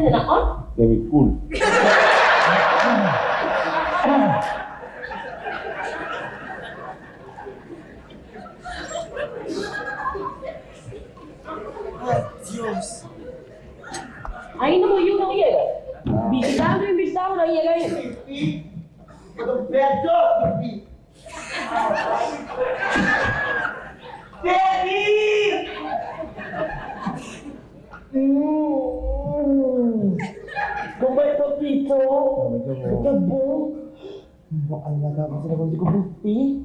Ano na on? Very cool. Dios. Ainda mo yun ang iya. Bisitado na iya ngayon. Roberto! Daddy! Como é, papito? Tá bom? Alaga, você não conseguiu cumprir?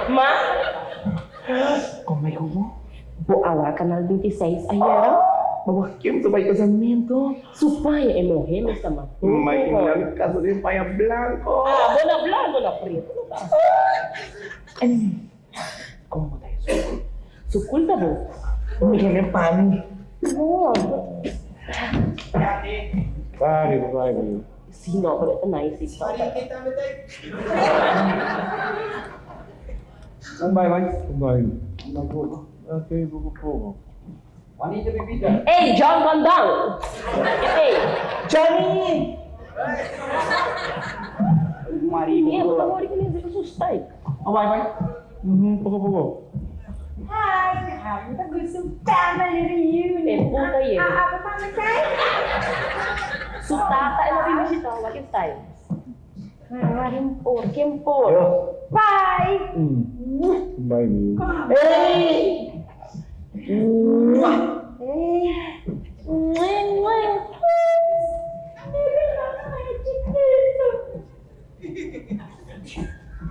Ma, Como é que eu vou? Boawa, Canal 26, ayan. Mawakim sa may casamento. Supaya e morrer, Mr. Mato. May ilang kaso din pa yung blanco. Ah, bola blanco na preto. Como tayo sukul? Sukul ta bo. Umihan yung paano. Oh, Pare, babae. sino ko ito na isip ko. Babae. Okay, buko po. Juanita Bebida. Hey, John Condang! Hey! Johnny! Marido Hindi, ko. matawari ko na yung susustay. Vai. Buko. Hi, having a good family reunion. Puta yun. Apa pamit tayo? Sutata, ano rin siya ito? What is time? Kimpor. Bye. Babae niyo. Hey!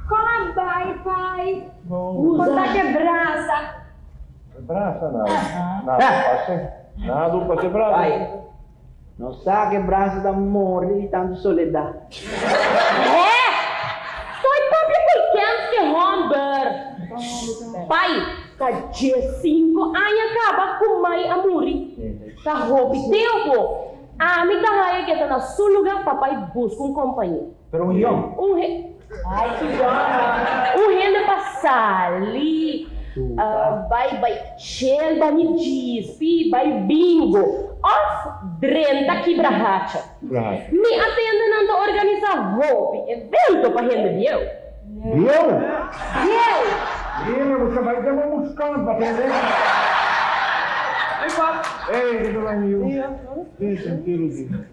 Come, bye. Bom. Conta quebraça. Braça nada para braço. Vai. Não sabe braço da morte de tanto soledade. É! Soy publicans que Humber! Pai, ka 5 anos acaba com mai amuri. Ka hobi tempo. A mi kahaya kita na sulugang papai busca companhia. Pero yung. Ai, que bom! Renda passali. Vai chel, vai dispi, vai bingo. Of drenta quebra-racha. Braço. Me atenda não da organizar hopi. Evento para renda viu? Você vai ter uma muscão para atender. Ei, que vai niyo. Tranquilo, Zinho.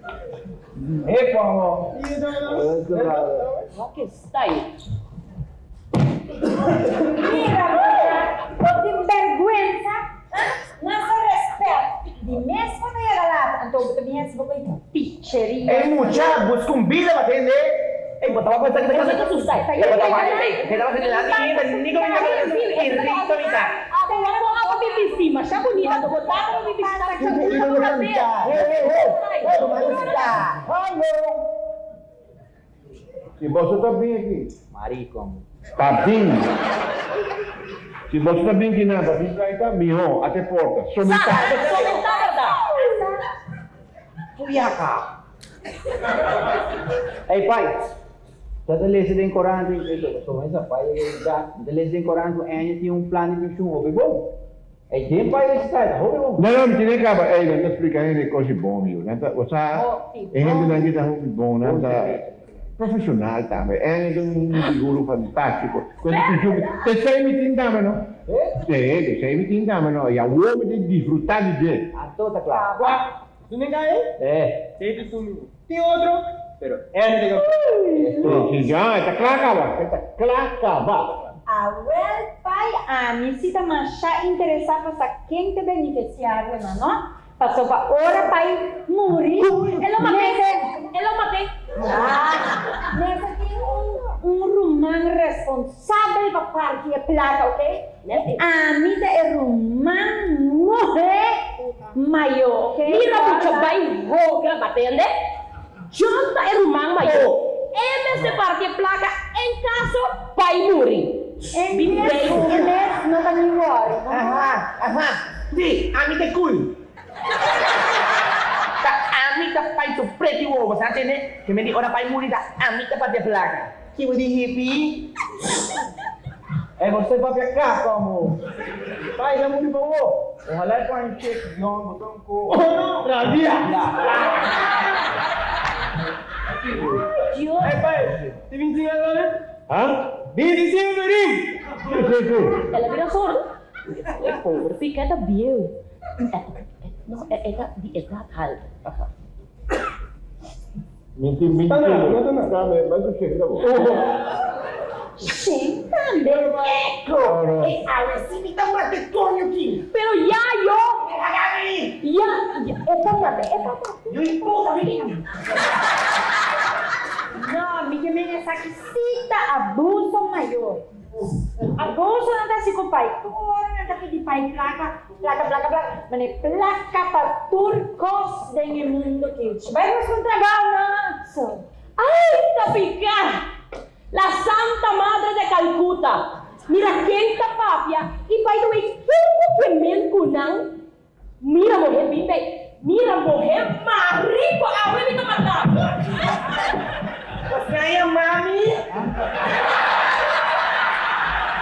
Ei, Paulo. Que está aí? Mira, mulher, não tem vergüenza. Nasa respeto. Di mesmo na yagalata. Anto, também se você picheria. Hey, mucha, busca un vida para atender. Hey, botaba cuenta que te Você casas. que sustai? Ya botaba cuenta, que estabas en el lado ni como irrito ni tal. Ako ako bibisi, masya bonita to botar ako bibisi ta sa puso Se você tá bem aqui. Marico, amor. Tá bem. Se você tá bem aqui nada, fica aí também, ó. Até porta. Solitário. Puyaka. Hey, pai. Dadalhin din koran din ito. So, essa pai, dadalhin din koran ko ano yung plano yung show, bom. Eh, din pai está, hobe bom. Não, não tinha acaba. Ei, não explica ainda coisa bom, meu. Nada, você é gente não kita hobby bom, nada profissional também. É um figuro fantástico. Quando tu joga, te sei me tindama, não? Te sei me tindama, não? E a uomo de desfrutar de jeito. Ato ta claro. ¿Tú me caes? Eh. ¿Ti otro? Pero él Se já, está clacava, está clacava. Well, pai, a mim se tá manchar interessar para quem te beneficiar, não? Passou para hora, pai, morrer. Ela matei. Ah, nessa tem um romano responsável para partir a placa, ok? A mim é romano morrer maior, ok? Mira mucho vai roga, batende. Jonta é rumang maior. MS parte placa em caso vai morrer. Em mês não tá nem worry. Sí, a mí te cool. A mim tá pai do preto basta natin que me di orang paling murid dah, amit dapat dia belakang. Kita di hippie. Você vai pra cá, como? Pai, já mudou para o. Ojalá com a gente, não, botão com. Radia. Diyos! Pai, tiving singa lang. Ha? Di singa na rin. Sige. Ela vira sordo. Pobre, fica da biel. No, eta hal. Minti. Tana. Dame, mas eu chego da boa. Sentando, eco! Ora. E assim me dá uma detonho aqui! Pero ya yo, ya, esta mate. Não importa, menina! Não, amiga minha, essa aqui cita abuso maior. Abuso não tá assim com o pai. Agora não tá pedindo pai placa. Mas é placa para turcos do mundo que vai nos contragar, não? Ay, tapicar. La Santa Madre de Calcuta. Mira quem tá papia. E by the way, quem que men kunang? Mira morrer bimbe. Mira morrer marico. Ah, vai me matar. Você aí, mami?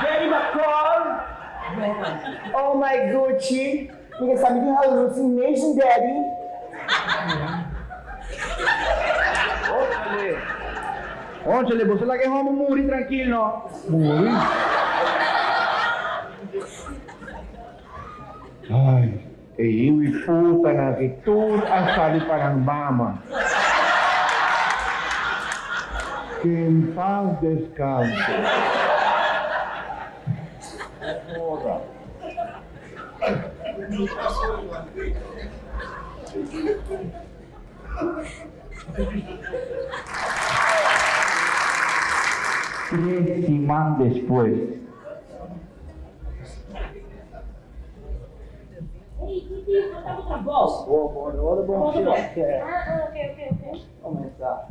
Daddy McCall? Oh my Gucci. Ninguém sabe de hallucination, Daddy. Onde você lá que vamos morrer tranquilo, Muri? Ai, eu e puta na que tur asali parang mama. Que em paz descanse. Porra. Três semanas depois. Ei, Titi, tá com trabalho? Bom, ok. começar.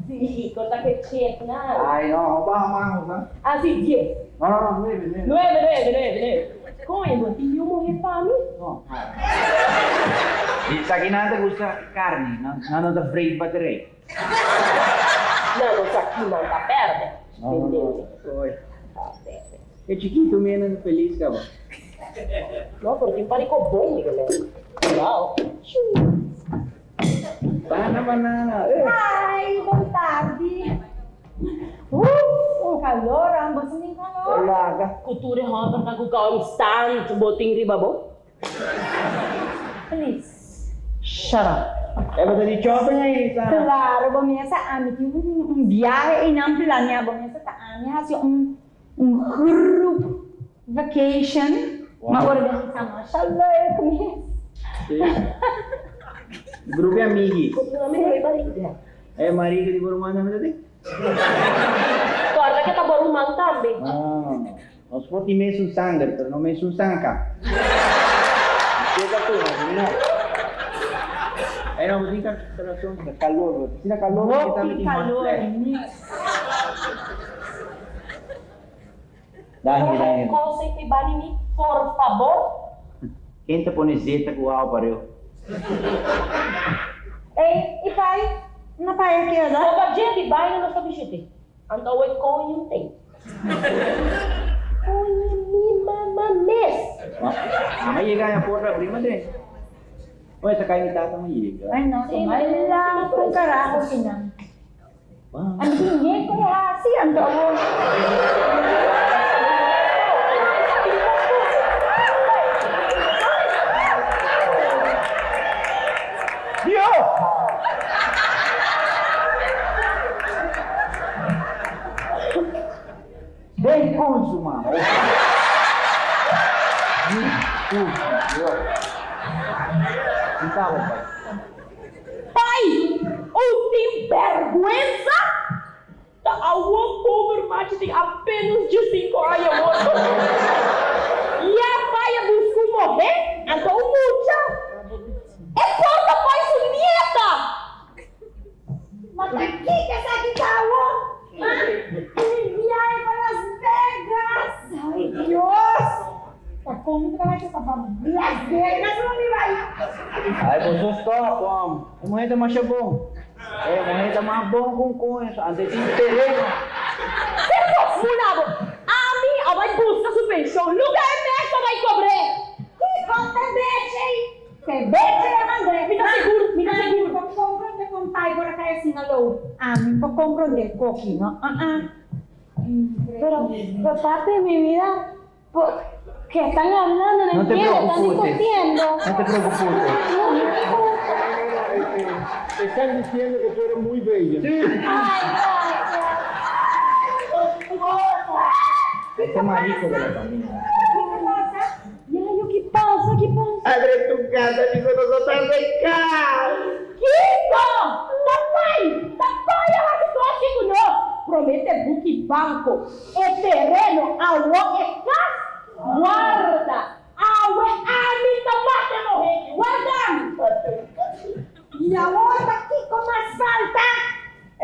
Sí, corta que check na. Ai, não, vamos, né? Ah, sí, 10. Não, 9. 9. Coño, não tinha morrer fome? Não. Sa akin natin gusto carne, não da free battery. Não, isso aqui não tá perto. Entendeu? Oi. É chiquito, menos feliz, cara. Não, porque tem parico bom, galera. Uau. Banana. Ai, boa tarde! Calor, ambos nem calor. Olaga. Cultura honra na kukau instant boting ribabo. Please. Shut up. É para de shopping aí, tá? Claro, começa a me viaje e não planear, começa a me fazer group vacation. Uma organização, mashallah, começa. Grupo amici. Cultura me vai barriga. É marido de Borumana, não é? Guarda que tá bom man também. Ah, nós pode mesmo sangue, mas não mesmo sanca. Chega tu, não. Aí não, você tem coração, calor, você tem calor, você tá me Calor, Dá. Qual você te bani me, por favor? Quem tá põe zeta com o para eu? Ei, e pai? Não pai aqui, né? Oba gente, vai no nosso bichete. Então o conho tem. Conho me mama mes. May iga yung porra, prima din. O, sa kain tata mo iga. Ay, no, wala kung karaho sinan. Ang hindi ko hasi, ang doon. Dio! Bem curso, mano. Então, pai. Pai, ou tem vergonha? A Wokover Mate tem apenas de 5 anos, amor. E a pai buscou morrer? Então muda. É porta, pai, sua nieta. Mas aqui que essa aqui tá viagem para Las Vegas! Ai, Deus! Tá como que vai ser para Las Vegas? Não me vai! Ay, vos stop, Mujer más bom. Mujer más bom com isso. Antes de terreno. Você mulado! A mim, vai buscar sua pensão. Lugar mesmo vai cobrar. Que conta deixa? Te deixa, André. Fica seguro, fica seguro. Não compreende com pai agora que é assim, alô. Não compreende coqui, não? Pero papi, mi vida, ¿qué están hablando? No te entiendo, están preocupes. discutiendo. No te preocupes. Te están diciendo que tú eres muy bella. Este marico de la familia. E aí, o que passa? Que passa? Abre tu casa, amigo, nosotros de cá. Kiko! Tapai, ela se tocha não. Promete book banco. É terreno, aonde é casa, guarda. Aonde a mim tomate morrer. Guarda. E a outra aqui com mais falta.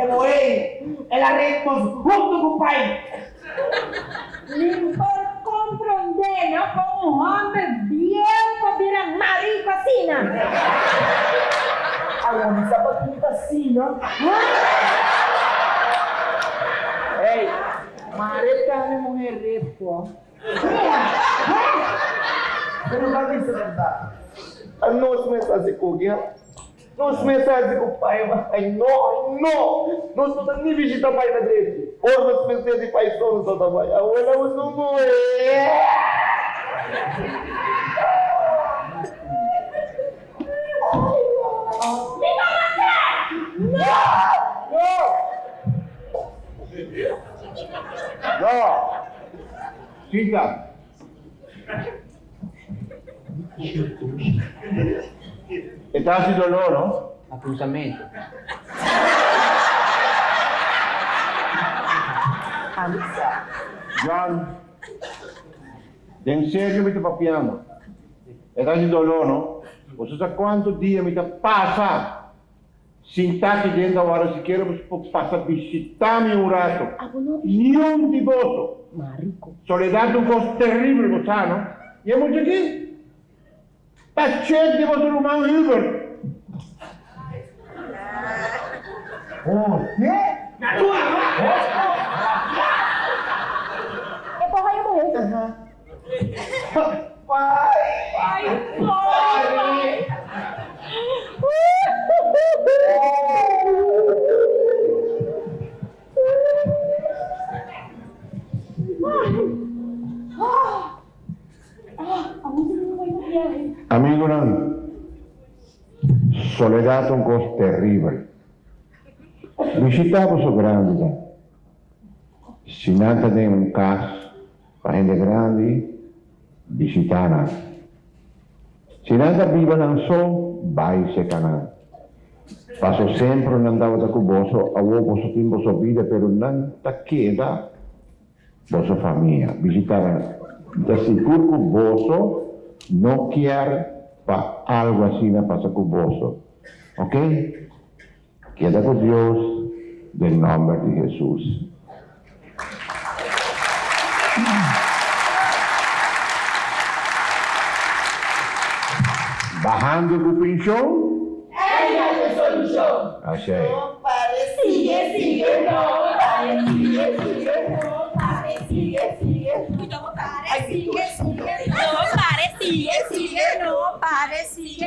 Moei, ela respons junto com o pai. Nem por compreender, não? Como homem bien para virar marico assim, não? Aonde sapatinho assim, não? Ei, mareta é mulher repo. Pero não vai ser verdade. Nos mensagens com quem? Nos mensagens com o pai, mas não. Nós não nem visitar o pai na direita. Ou nos mensagens de pai só no seu tamanho. A abuela não morre. No. Chica. Estás haciendo dolor, ¿no? Acruzamento. John, en serio me está papiando. Estás haciendo dolor, ¿no? ¿Vos sabes cuántos días me pasa sin estar aquí dentro ahora siquiera pasar a visitarme un rato? Ni un divoto. Marico. Soledad es una cosa terrible, ¿vos sabes, no? ¿Y hemos aquí? Está cheio de você humano Uber. É por aí morrer. Amigo, no. Soledad es una cosa terrible. Visitamos o grande, né? Se nada tem casa para gente grande, visitar. Se nada viva não só, vai se canar. Passo sempre não andava da cuboso, a vosso tempo sua vida, pero não ta queda vossa família. Visitar. Da seguro cuboso, não quer para algo assim na passa cuboso. Ok? Queda con Dios del nombre de Jesús. Bajando el pinchón. Ella es solución. Así. No pare, sigue, no pare, sigue, no pare, sigue. No pare, sigue, no pare, sigue.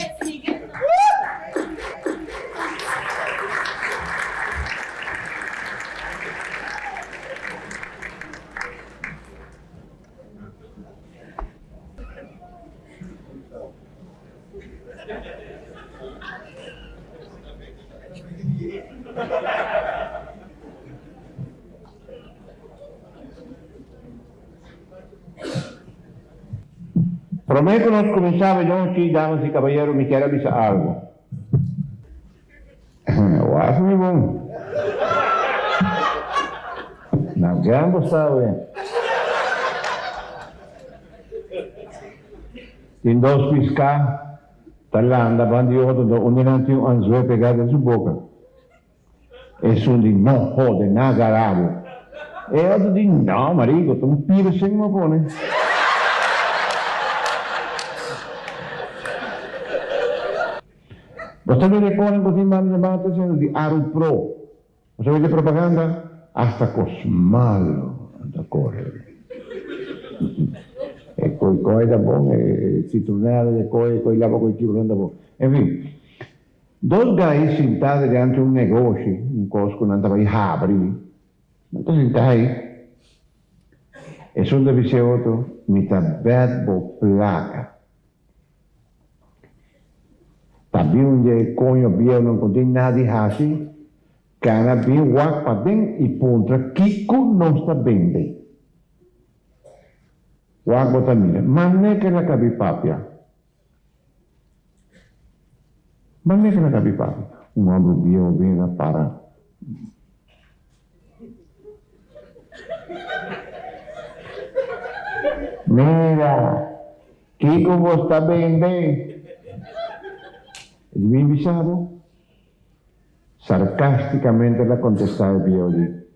Prometo nos comenzamos aquí, damas y caballeros, me quiero avisar algo. Guapo, mi bom. Não gambo, sabe? Tem dois piscar, tá lá, andando de outro, onde não tem um anzol pegado em sua boca. Esse um de não rode, não agarrado. É outro de não, marido, tu um piro sem uma boa, né? Você vê depois que você manda dizendo de Aru Pro. Você vê de propaganda? Hasta cosmalo anda correr. E coisa bom, citronada, coi lava coi tipo anda bom. Enfim, dois guys sentados diante de um negócio, um cosco não estava aí abrir. Então sentados aí. E um deve ser outro, me tá bad placa. Tapi onde conho bia não contém nada de hasi, cana bia wak padeng e pontra kiko não está bem. Wak botamina, manne que la cabi papia. Manne que la cabi papia. Um homem bia ou bem na para. Mira, kiko vos está bem. Ele me avisava, sarcasticamente ela contestava Bioli,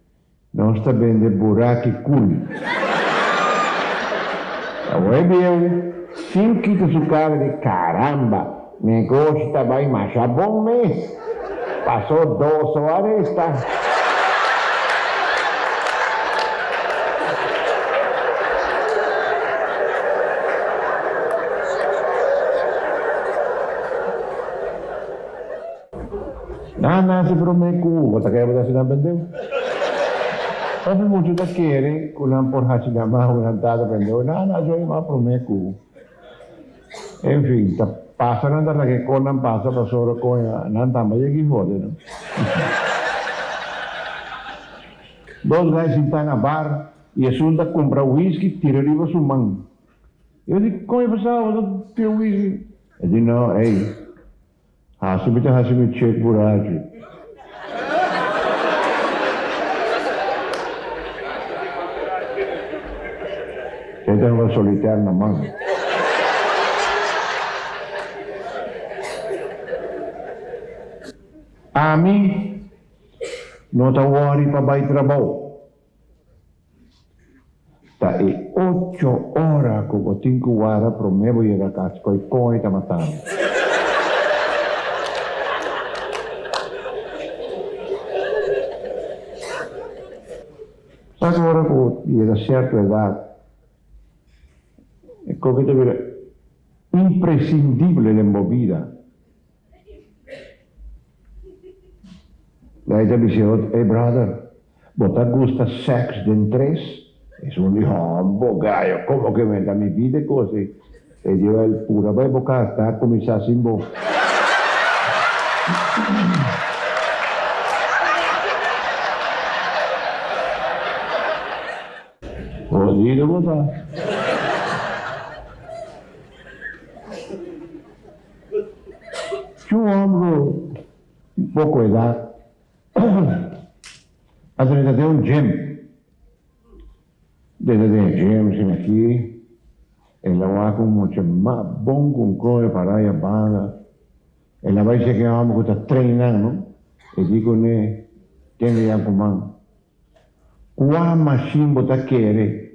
não está bem de buraco e cool. Agora Bioli, sem quita sua cara de caramba, negócio está bem, mas já bom mês. Passou 2 horas, está. Nada se promecu, bota kaya bata sila pendeu. Tapi mucho da kere, kulang por hasilama, kulang tada pendeu, nada so ima promecu. Enfim, passa nanda lagi konan passa pasoro ko nanda maya ki hode no. Dois guys sentam na bar e a sunda compra whisky, tira riba sumang. Eu digo, como é passado, tira whisky? Ele diz, não, ei. Hasimi check buraco. Você tem uma solitária na mão. A mim, não está worry para ir trabalho. Tá aí 8 horas que eu tenho que guardar para o meu ir a casa, que eu está matando. Agora, e da certa idade, é como que deve imprescindível na vida. Daí deve ser, hey brother, você gosta de sexo de 3? E um diz, bogaio, como que me dá minha vida coisa? E eu, ele pura, vai bocar, está a começar assim, bom. Jodido, botar. Tinha um homem de pouca idade, a gente tem um gym. Desde o gym, assim aqui, ele vai com muito mais bom com coisa para ir a banda. Ele vai chegar um homem que está treinando, e digo, né, tem que ir a comando. Qual machine você quer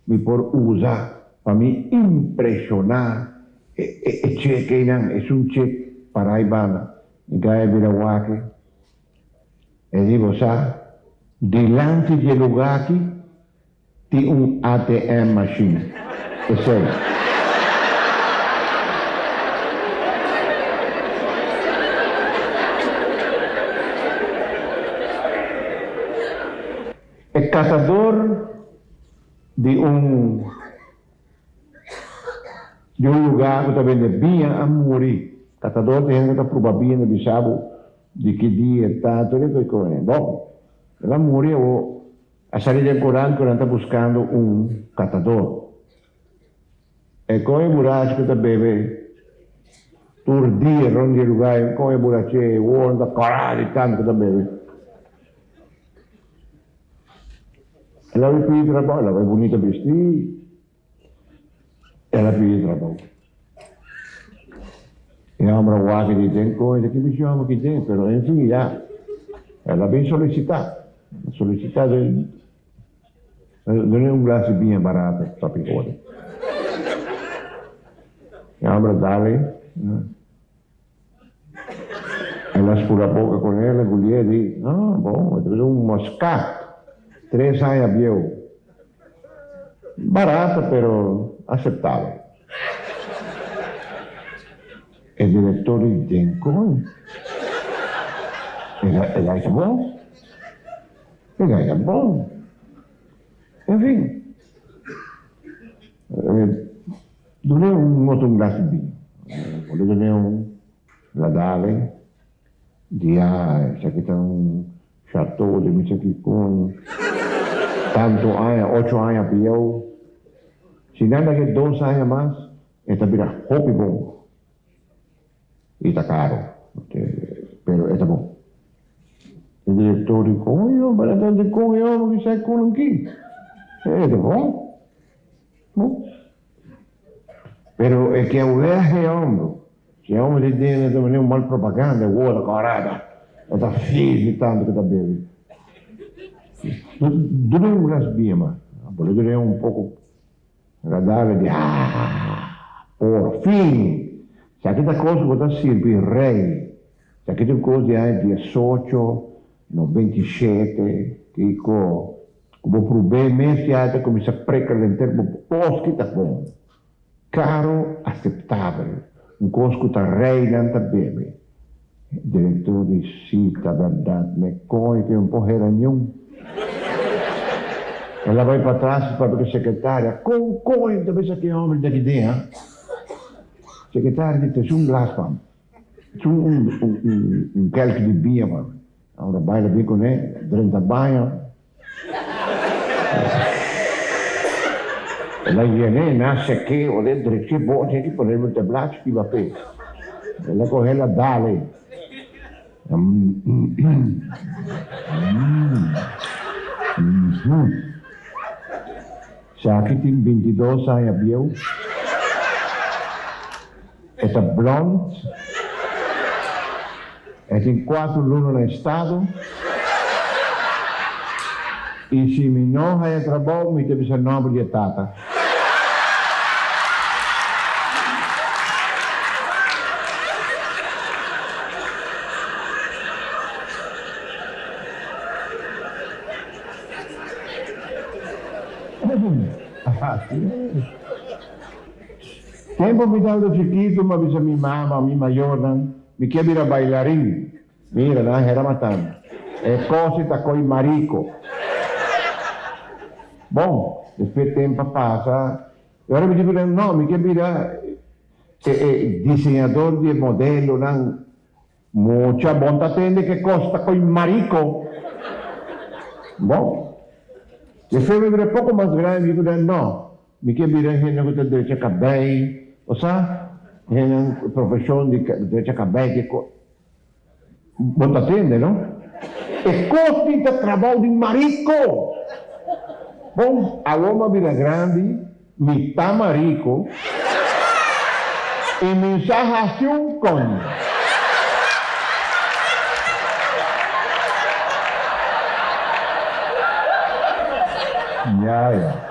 me por usar para me impressionar? E cheque não, é um cheque para a banda. E aí vira o aqui. E digo, sabe, delante do lugar aqui tem ATM machine. É sério. É catador de um lugar que também é bem a morir. Catador de gente que está provavelmente de sabe de que dia está, tudo isso é coisa. Bom, ela morreu, a saída do Corão, que ela está buscando um catador. É como o buraco que está bebê, por dia, onde o lugar, como o buraco, o olho da caralho e tanto que está bebê. Ela vai pedir trabalho, ela vai bonita vestir, ela pede trabalho. E a mulher guarda que tem coisa que me chama que tem, mas enfim, já, ela vem solicitar. Solicitar não é um glace bem barato, para picote. E a mulher dá-lhe, Ela escura a boca com ela, engoliu e disse, bom, eu trouxe um moscato, 3 anos viu. Barata, pero aceitável. O diretor disse, ela é bom. Ela é bom. Enfim. Donei um outro glass de vinho. Eu donei la dale, aqui está um chateau de Michakikun, tanto anos, 8 anos piau. Se nada que 2 anos mais, esta vira hobby bom. E está caro, pero está bom. O diretor diz, para tanto comigo, que sai com aqui. É bom. Bom. Pero é que o é homem. Se é homem de dentro, também é uma mal propaganda, outra carada. Está fixe tanto que está bebendo. Durante um glass de mas durante um pouco agradável de por fim. Se aqui está coisa que está servir rei, se aqui tem coisa de 18, 97, que como por bem mês já começa a precalentar, posso que está bom. Caro, aceitável. Um cosco está rei, não está bebe. O diretor disse, sim, está verdade, me coi que um pouco era nenhum. Ela vai para trás para a secretária, coi, talvez aquele homem daqui dentro. Secretária disse, um glass, mano. Um calque de vinho, mano. Agora baila bem com ele, durante a banha. Ela viene, nasce aqui, olha, direito, bom, tem que poner no tablado que vai ter. Ela corre, ela dá-lhe. Se aqui tem 22 anos, viu? Esta blonde. Tem 4 alunos no estado. E se me não é trabalho, me deve ser nome de tata. Tempo me dá do chiquito, uma vez a minha mama, a minha maior, me quer virar bailarim. Mira, não era matando. É coisa com marico. Bom, depois o tempo passa. Agora me digo, não, me quer virar desenhador de modelo, não. Muita bonta tem que costa com marico. Bom, depois me virei pouco mais grande, me digo, não, me quer virar gente que tem direito a cabelo, ou seja, gente profissão de direito a cabelo, que bonta tem, não? E costa de trabalho de marico. Bom, a loma vira grande, me tá marico, e me sarraste um conho. Ya.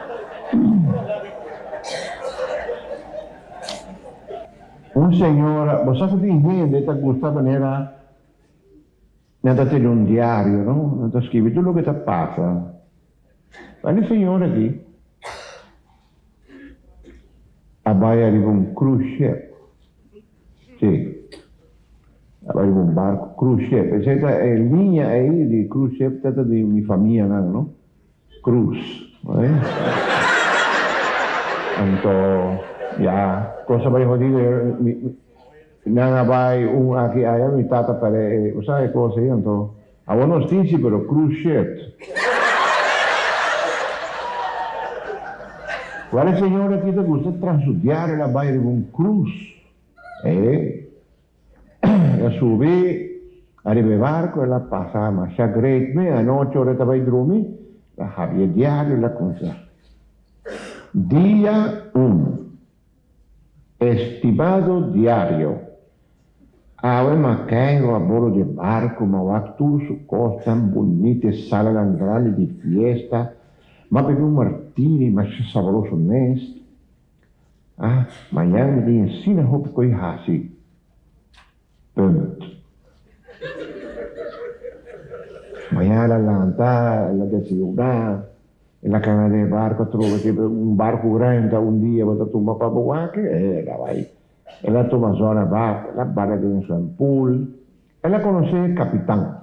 Senhor, você sabe que está gostando nera, nada ter um diário, não? Nada escrever tudo o que está passa. Olha, senhor aqui. A baia de um cruise ship. Sim. A baia de um barco, cruise ship. Essa é linha aí de cruise ship, trata de minha família, não? Cruz, não é? Então, já, coisa vai rodar, não vai aqui, aí me tata para, sabe coisa aí, então, a não stinci, pero cruise ship. Qual senhora que gusta transudiar a baia de um cruz? Ela sube, arriva barco, ela passa, mas já great, meia-noite, ora vai dormir, la havia diário, la cosa. Dia 1. Estimado diário. Ave macairo a bordo de barco, Mauacturso, costa, bonita sala grande de fiesta, mas bebi martini, mas saboroso neste. Amanhã me ensina roupa que eu assim. Punt. allá la lanta, la desciudad, en la cana de barco, trova que un barco grande un día, bota tumba para Boaque, la vai. Ela toma zona va, la barra de un San Pool, ela conoce el capitán.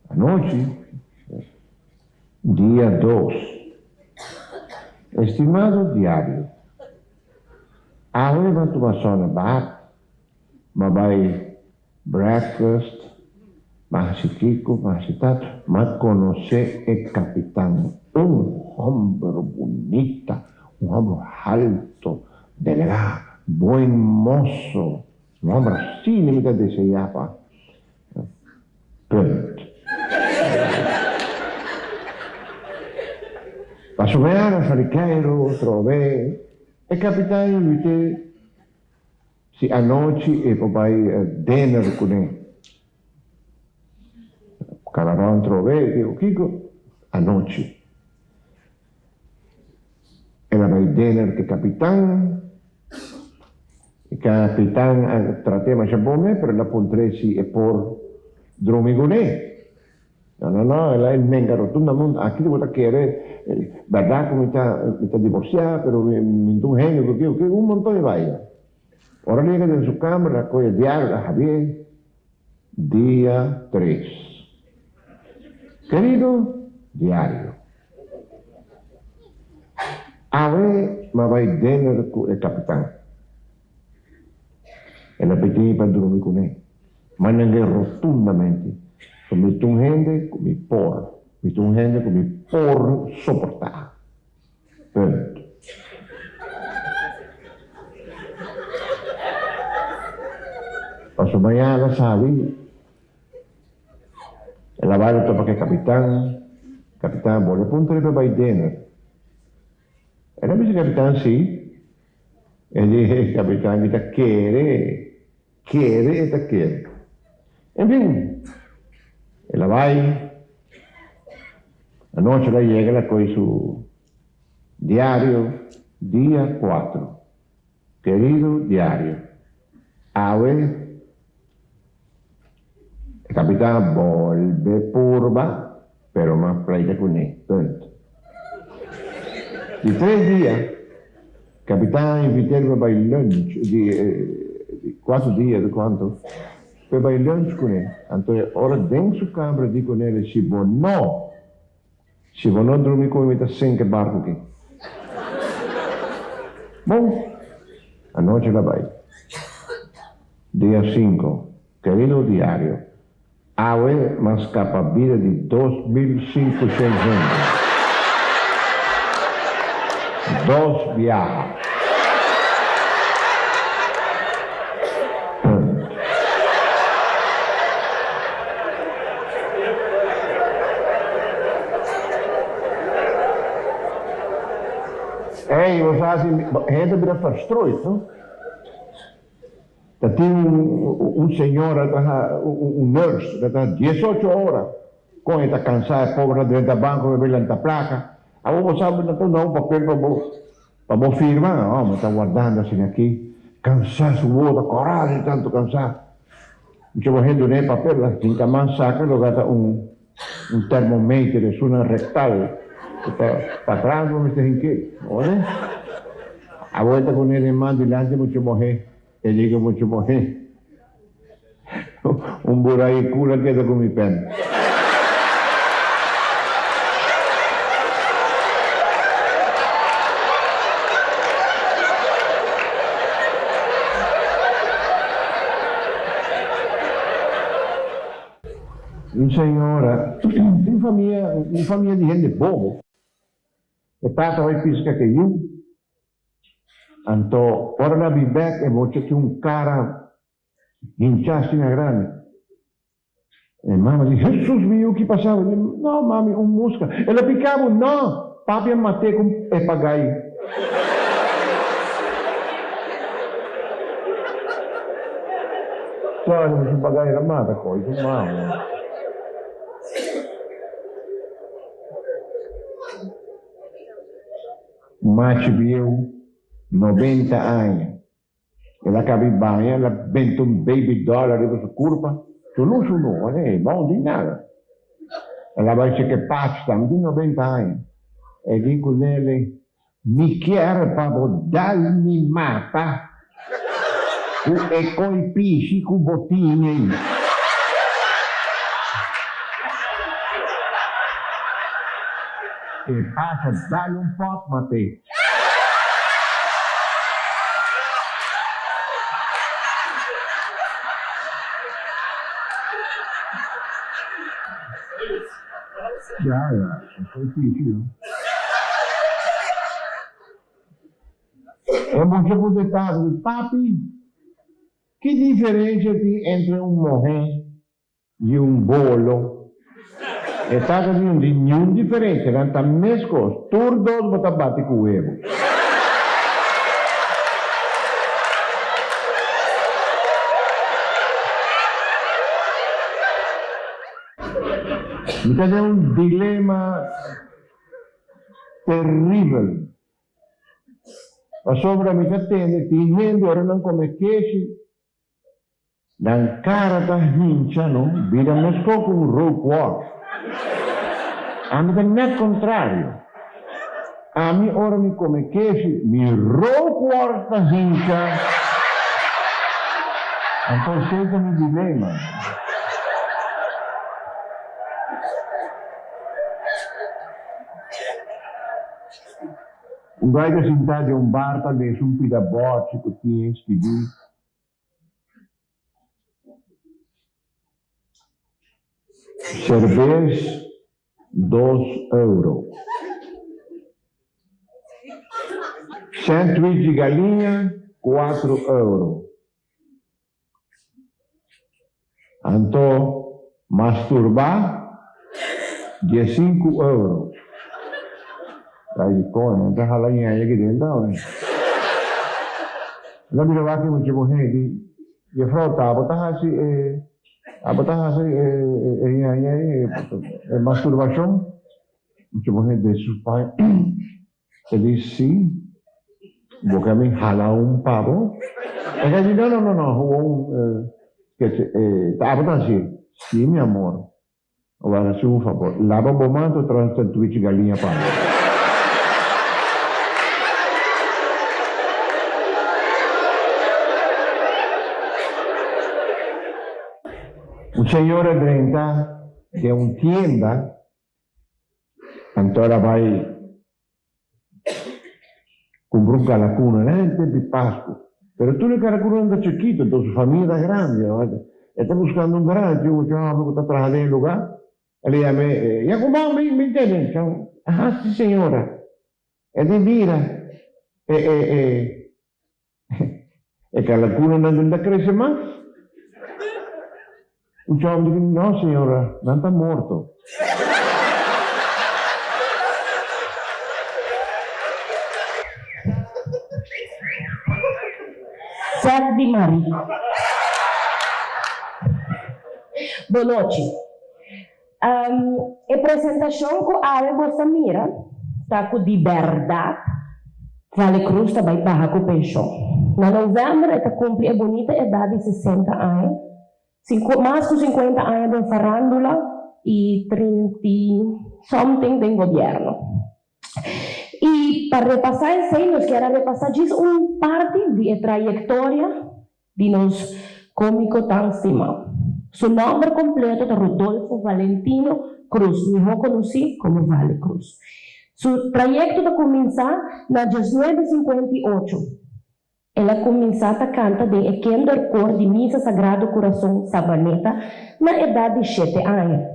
Anoche, día 2, estimado diario, ahora va tomar zona va, ma vai breakfast, mas si Kiko, mas si Tato, ma conoce el capitán, un hombre bonita, un hombre alto, delgado, buen mozo, un hombre así, limita de se llama. Punto. Va sognare a Farichero, trove, e capitano invité, si anoche e poi dinner con lui. Caravan trove, dico, Kiko, anoche. Era vai dinner che capitano, il capitano trattava Chabone per la pontresi e por dromigone. No, ela é mega rotundamente, aqui de botar querer, verdade como está divorciada, pero me um genio, porque un montón de vaya. Ahora llega en su cámara, coge el diario, la Javier, día 3. Querido diario, a ver, ma vai dinner con el capitán. Ela pediu para dormir com ele, mas ninguém rotundamente. Mi un gente con mi por soportar. Punto. Paso mañana salí, el lavado topa que capitán, vuole punto per vai dinner. E non mi dice capitán sì, e dice capitán mi ta quiere e ta quiere. En fin, ela vai, anoche ela llega, ela coi su diario, día 4. Querido diario, ave, el capitán vuelve purba, pero más playa con él, punto. Di 3 días, capitán invitó para il lunch, di 4 días, de quanto? Per vai lunch con ele. Então, ora dentro da câmara digo com ele, se vou não dormir com ele, sem que barco aqui. Bom, a noite ela vai. Dia 5, querido diário, ave mas capabida de 2.500 anos. 2 viajas. Ei, você assim, gente vira frustrado, não? Tem um senhor, um nurse, que está 18 horas, com ele está cansado, pobre, dentro do banco, bebe lá placa. A você sabe, não, papel para você firmar, mas está guardando assim aqui, cansaço, outra, coragem, tanto cansado. Então, a gente não é papel, assim, que a mão saca, lugar um termômetro, uma rectal. Para atrás vamos ter que, olha, a volta com ele mais delante muito morrer, ele diga muito morrer, buraco cura queda com mi pena. Senhora, tem família de gente bobo. E tata vai pisca que eu. Então, ora na bibek é muito que um cara hinchasse na grande. E mama diz, Jesus meu, o que passava? Não, mami, mosca. Ela picava, não, papi matei com papagaio. Só não se papagaio era mata coisa, mama. Macho viu 90 anos. Ela acaba em banho, ela vende baby doll ali para sua curva. não sono, bom de nada. Ela vai dizer que passa, tem 90 anos. E dico nele, mi chiara para dar-me mata, e colpisci com botinha. E passa, dá-lhe pote, Matei. Já, foi difícil. É você poder estar papi, que diferença tem entre morré e bolo? Está fazendo nenhuma diferença, não está mesmo coisa. Todos dois vão bater com o erro. Então é dilema terrível. A sobra mi catene, tinendo ora non come chiesi, dan cara da hincia, no? Vira mesco con rope walk. A mi net contrario. A mi ora mi come chiesi, mi rope walk da hincia. Entonces ese es mi dilema. Vai da cidade a bar, talvez pida bote, que tinha que vir. Cerveja, 2 euros. Sandwich de galinha, 4 euros. Então, masturbar, 15 euros. Aí, não está falando aí que dentro, né? Lá me levar aqui muito bom, e a frota, a botar assim, masturbação, muito bom, de seu pai, ele disse sim, vou que me ralar pavo, ele disse não, tá, botar assim, sim, meu amor, agora, se um favor, lava o momento, traz um tweet galinha para un signore 30 che è un tienda, ancora vai con un calacuna, niente di Pasqua. Pero tu le calacuna anda chiquito, entonces su familia es grande, ¿no? Está buscando un garage, yo que está trabajando en el lugar, y le llamé, ya como me entienden, ajá, sí señora, es de mira, el calacuna no anda crece más. Un giorno dico, no signora, non sta morto. Serve Maria. Boa noite. A apresentação com a Área Mira está com liberdade. Vale Cruz também barra com pensão. Na novembro, ela cumpre a bonita idade de 60 anos. Mais de 50 anos de farándola e 30-something de governo. E para repassar esse ano, quero repassar parte de trajetória de nos cômico tão estimado. Seu nome completo é Rodolfo Valentino Cruz, eu conheci como Vale Cruz. Seu trajeto começou na 1958. Ela começou a cantar de Ekender Cor de Missa Sagrado Coração Sabaneta na idade de 7 anos.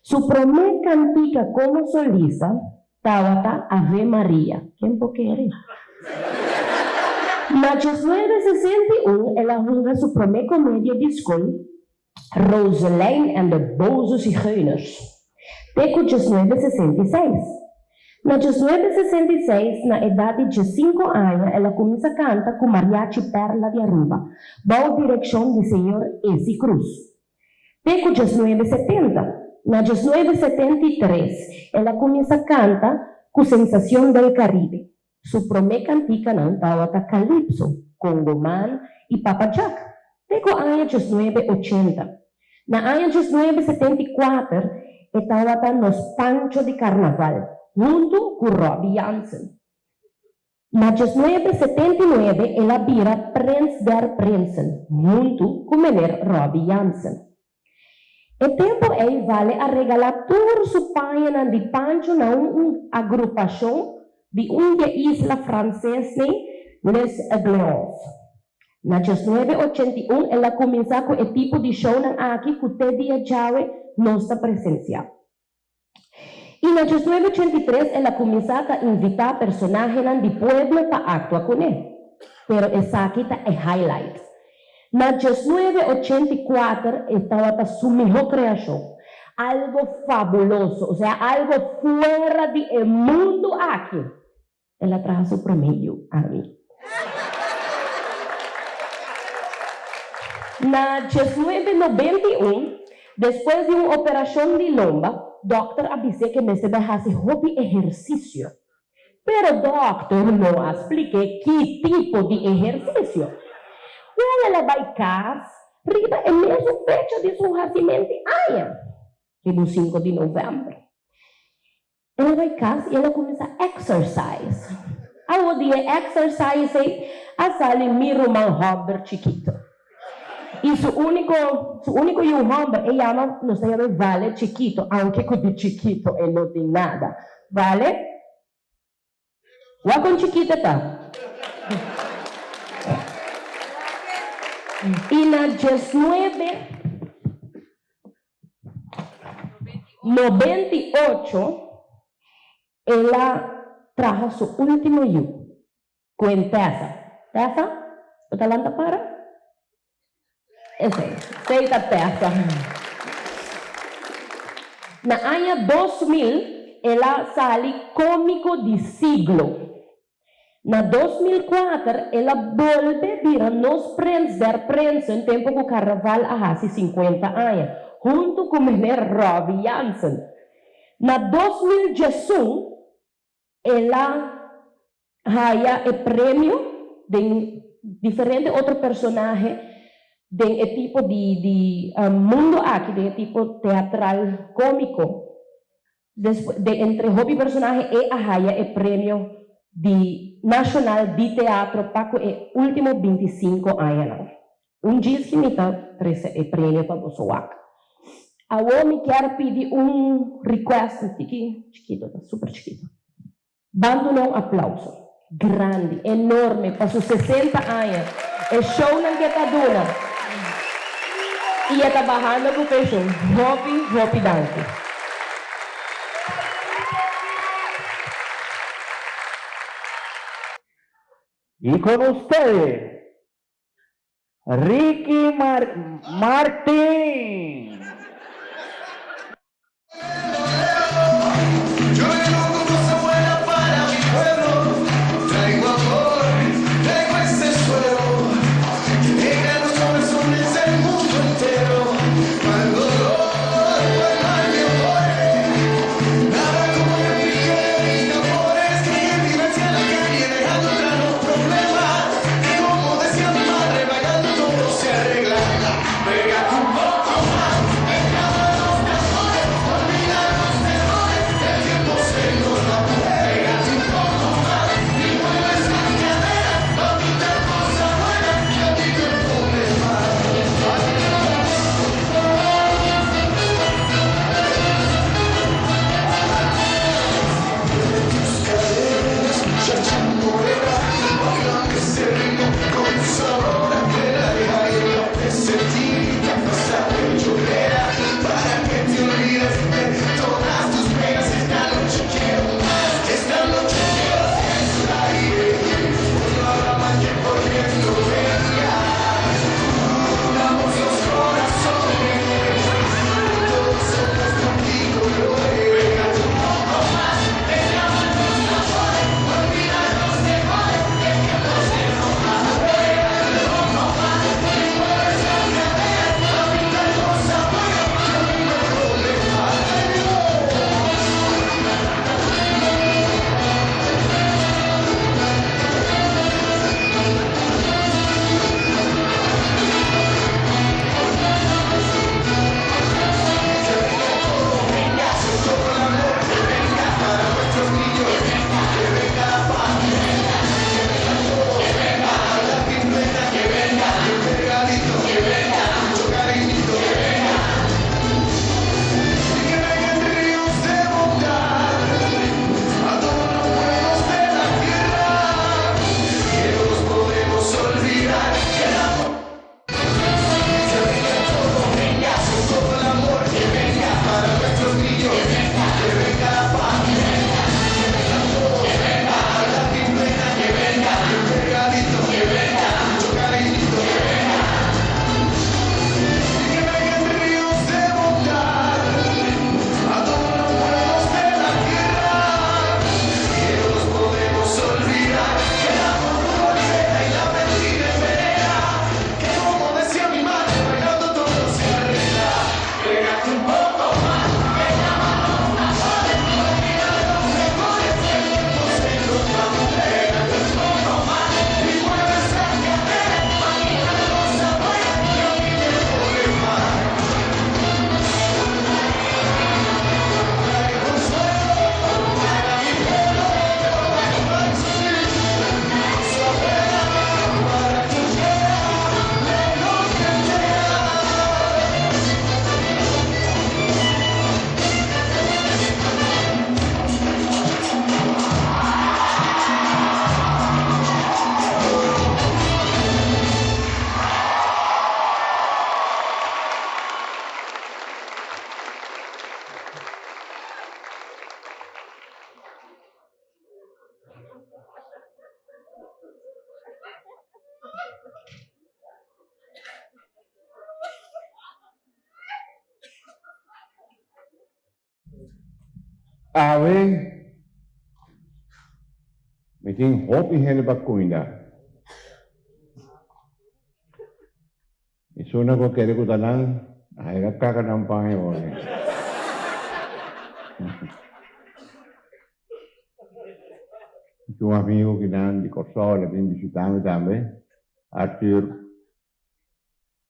Sua primeira cantiga como solista estava Ave Maria. Quem pode querer? Na 1961, ela jogou sua primeira comédia de escola, Roseline and the Boze Zigeuners. Até 1966. Na 1966, na idade de 5 anos, ela começa a cantar com Mariachi Perla de Aruba, bajo direção do senhor Ezi Cruz. Até 1970. Na 1973, ela começa a cantar com Sensação del Caribe. Sua primeira cantiga não estava Calypso, Congo Man e Papa Jack. Até o ano 1980. Na año 1974, estaba nos Pancho de Carnaval, junto con Robbie Jansen. Na 1979, ela vira Prins der Prinsen, junto com meneer Robbie Jansen. O tempo ele vale a regalar todo su página de Pancho na agrupação de isla francesa, Les Aiglons. Na 1981, ela começa com o tipo de show aqui que o dia chave nossa presença. E na 1983, ela começa a invitar personagens de pueblo para actuar com ele. Pero essa aqui é highlight. Na 1984, estava sua melhor criação. Algo fabuloso, ou seja, algo fora do mundo aqui. Ela traz o prêmio a mim. Na 1991, depois de uma operação de lomba, o doutor avisou que me deve fazer hobby exercício. Pero o doutor não explica que tipo de exercício. Ela vai casa, riba é mesmo fecha de seu nascimento, que no 5 de novembro. Ela vai casa e ela começa a exercise. Ao dia exercise, a sala mira um Robert chiquito. E su único hombre, ella no se llama Vale Chiquito, aunque con chiquito él no tiene nada. ¿Vale? ¿Wa con chiquita está? Y na 98, ella trajo su último yu. Con Tessa. Tessa? ¿Está lanta para? Seita peça. Na año 2000, ela sale cômico de siglo. Na 2004, ela volve vira nos Prins der Prinsen, tempo que o carnaval há 50 anos, junto com o menino Robbie Jansen. Na 2018, ela ganha o prêmio de diferentes outros personagens de tipo de mundo aqui, de tipo teatral cômico, entre hobby personagem e a Raya o prêmio nacional de teatro para os últimos 25 anos. Dia que me dá o prêmio para você. Agora me quero pedir request, chiquito, super chiquito. Bando um aplauso grande, enorme, para seus 60 anos. O show não que está dura. E está bajando com o pecho. Hopi dance. Y con ustedes, Ricky Martín. Yo vengo con cosa buena para mi pueblo, traigo amor, traigo ese suelo, en los corazones del mundo entero, mal dolor, mal de amores, nada como el brillo de mis tambores, que vives en la calle dejando atrás los problemas, y como decía mi madre, bailando todo se arregla, pega un poco más. Awe, meting hop in hele bakuinda. Isuna ko kere ko talang, ay nagkakalang Panginoon. Yung amigo kinan di Corsola, quindi visitami tambe, Arthur,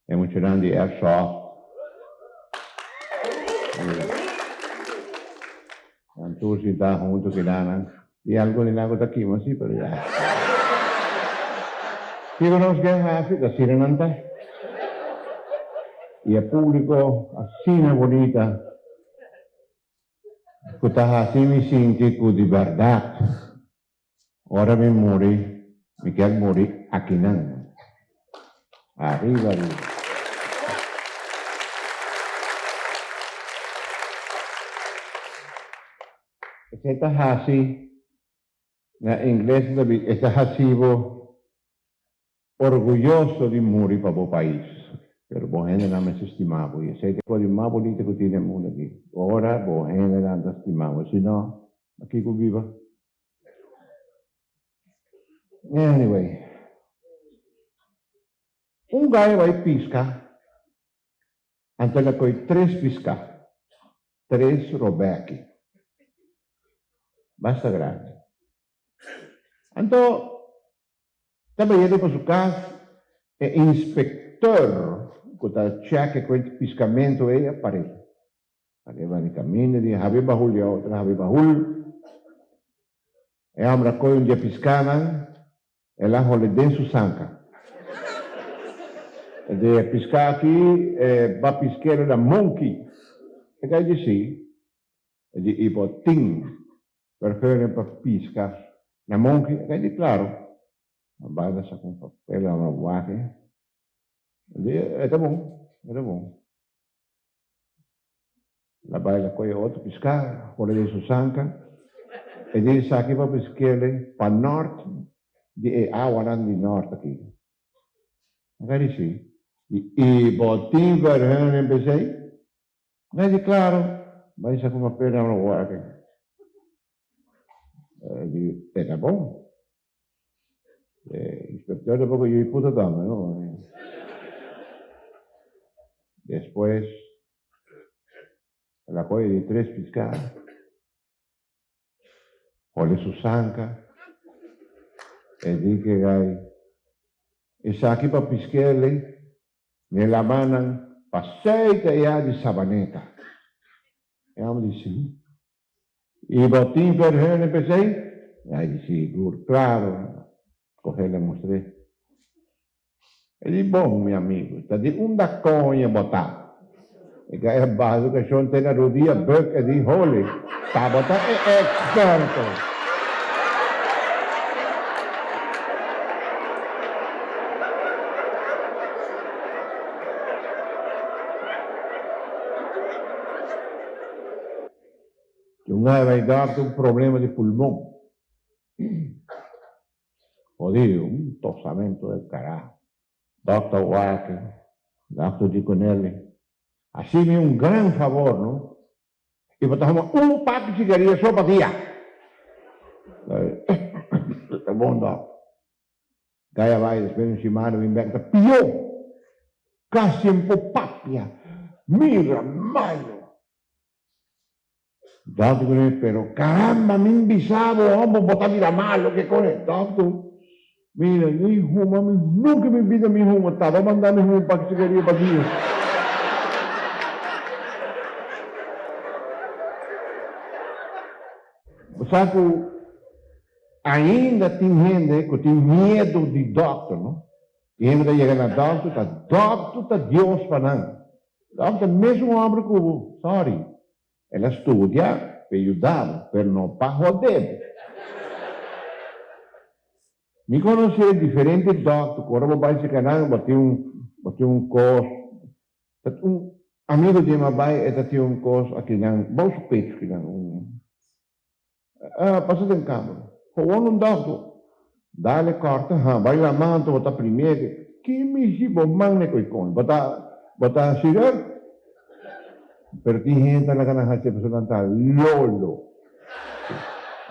emozionante di Airsoft. Antur si ta junto kinan, di algo nila ko takimo si, pero ya. Sigo nos que hace, kasi nananta. Y el público así bonita, que está así me siente que de verdad, ahora me morí, me quiero morir aquí no. Arriba, arriba. Está así, en inglés está así, orgulloso de morir para el país. Pero boa gente não me estimava. E sei que a coisa mais bonita que tinha no mundo aqui. Ora, boa gente não me estimava. Se não, aqui que eu vivo. Anyway. Gajo vai piscar. Então ele coi 3 piscar. 3 robeque. Basta grande. Então, também ele para sua casa é inspector. Quando checa quel piscamento é aparece. Arriva no caminho de Javi Bahul e a outra Javi Bahul. E a hora que dia piscavam, ela rolou dentro sanca. De piscar aqui, vai piscar da monkey. E que disse, de ibotim, perfeito para piscar. Na monkey, e que claro, a base essa com papel, uma guarda. Era bom, era bom. La baila coi outro piscar, por ele Susanca, e diz aqui para pescar para norte, de água de norte aqui. Agora sim. E botim verão em Bezei, mas claro, mas isso é como a pena no guarda. Era bom. Inspector de pouco eu puta dama, não? Después, el apoyo de 3 fiscales, Ole Susanca, el dique gay, y aquí para pisquele, me la manan, paseita ya de sabaneta. Y yo me dice, y botín per gente empecé, y ahí dice, claro, coger le mostré. Ele disse, bom, meu amigo, está de da conha botar. E que é base que a gente tem na rodinha, bug e de role. Tá botar é experto. Um gajo vai dar um problema de pulmão. Jodido, tossamento del caralho. Dr. Walker, Dr. Diconelli. Assim me grande favor, não? E botamos papo de cigarrilha só para dia. Tá bom, Doc. Gaia vai, depois no cimano, vem bem, pior. Casi um popapia. Mira, malo. Dr. Diconelli, pero caramba, me envisava, vamos botar mira malo, que con el doctor. Mira, mi hijo, mami, nunca me vida mi hijo estaba mandando mi hijo para que se quería para ti. Sabe, ainda tem gente que tem medo de doctor, não? E ainda chega na doctor está Deus falando. Doctor, mesmo homem que sorry, ela estuda para ajudar, mas não para roder. Me conheci diferentes doctores, agora vou para esse canal, botei um curso. Amigo de meu pai, tinha um curso aqui na bolso peito, que passou em câmera. Falou um doctor, dá-lhe corta, vai lá, manda, botar primeiro. Que me disse, bom, manda com botar cigarro. Pero tem gente lá que não hace pessoa cantar, lolo.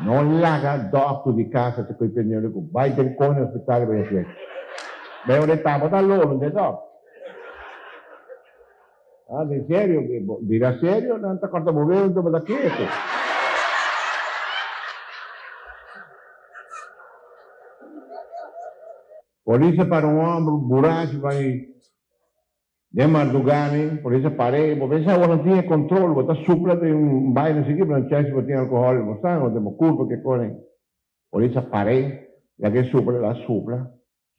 Non laga doctor di casa se quei pennelli con vai del cone ospitale per te. Beh, ho detto, da loro, non so. Ah, di serio, dirà serio, non ti accordo muovere dove da chiesto. Polícia para um ombro, buraco, vai de madrugada, polícia parei, vou ver se agora tinha controle, botar supla de baile, não sei o que, não tinha se botinha alcohol, não sabe, não temos culpa que corre. Polícia parei, já que supla, la supla,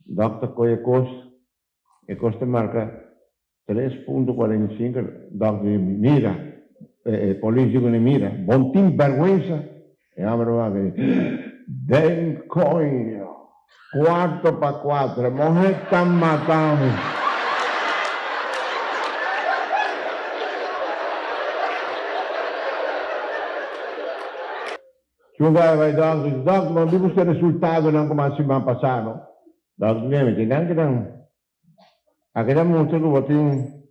doctor coisa e costa marca 3.45, doctor mira, polícia que mira, bom tim vergüenza, e abro a ver, den coño. 4x4, mujer están matando. Chunga vai doctor, non vi questo risultato non come si va passando. Doctor, mi anche da molto che botin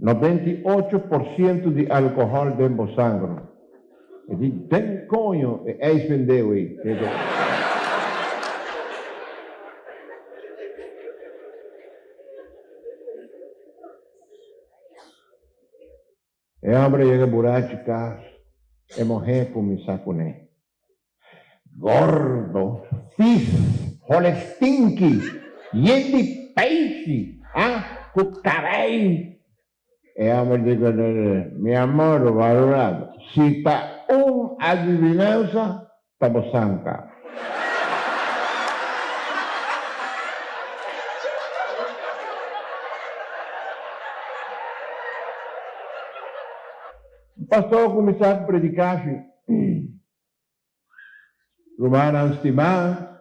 98% di alcohol dentro sangue. E di ten coño e spendeu aí. E hombre llega burachi casa, e mujer comienza con él. Gordo, fis, holestinki, yedi peixe, cucarei. E hombre dice, mi amor, valorado, si está adivinanza, estamos sanca. O pastor começou a predicar, Romana estimar,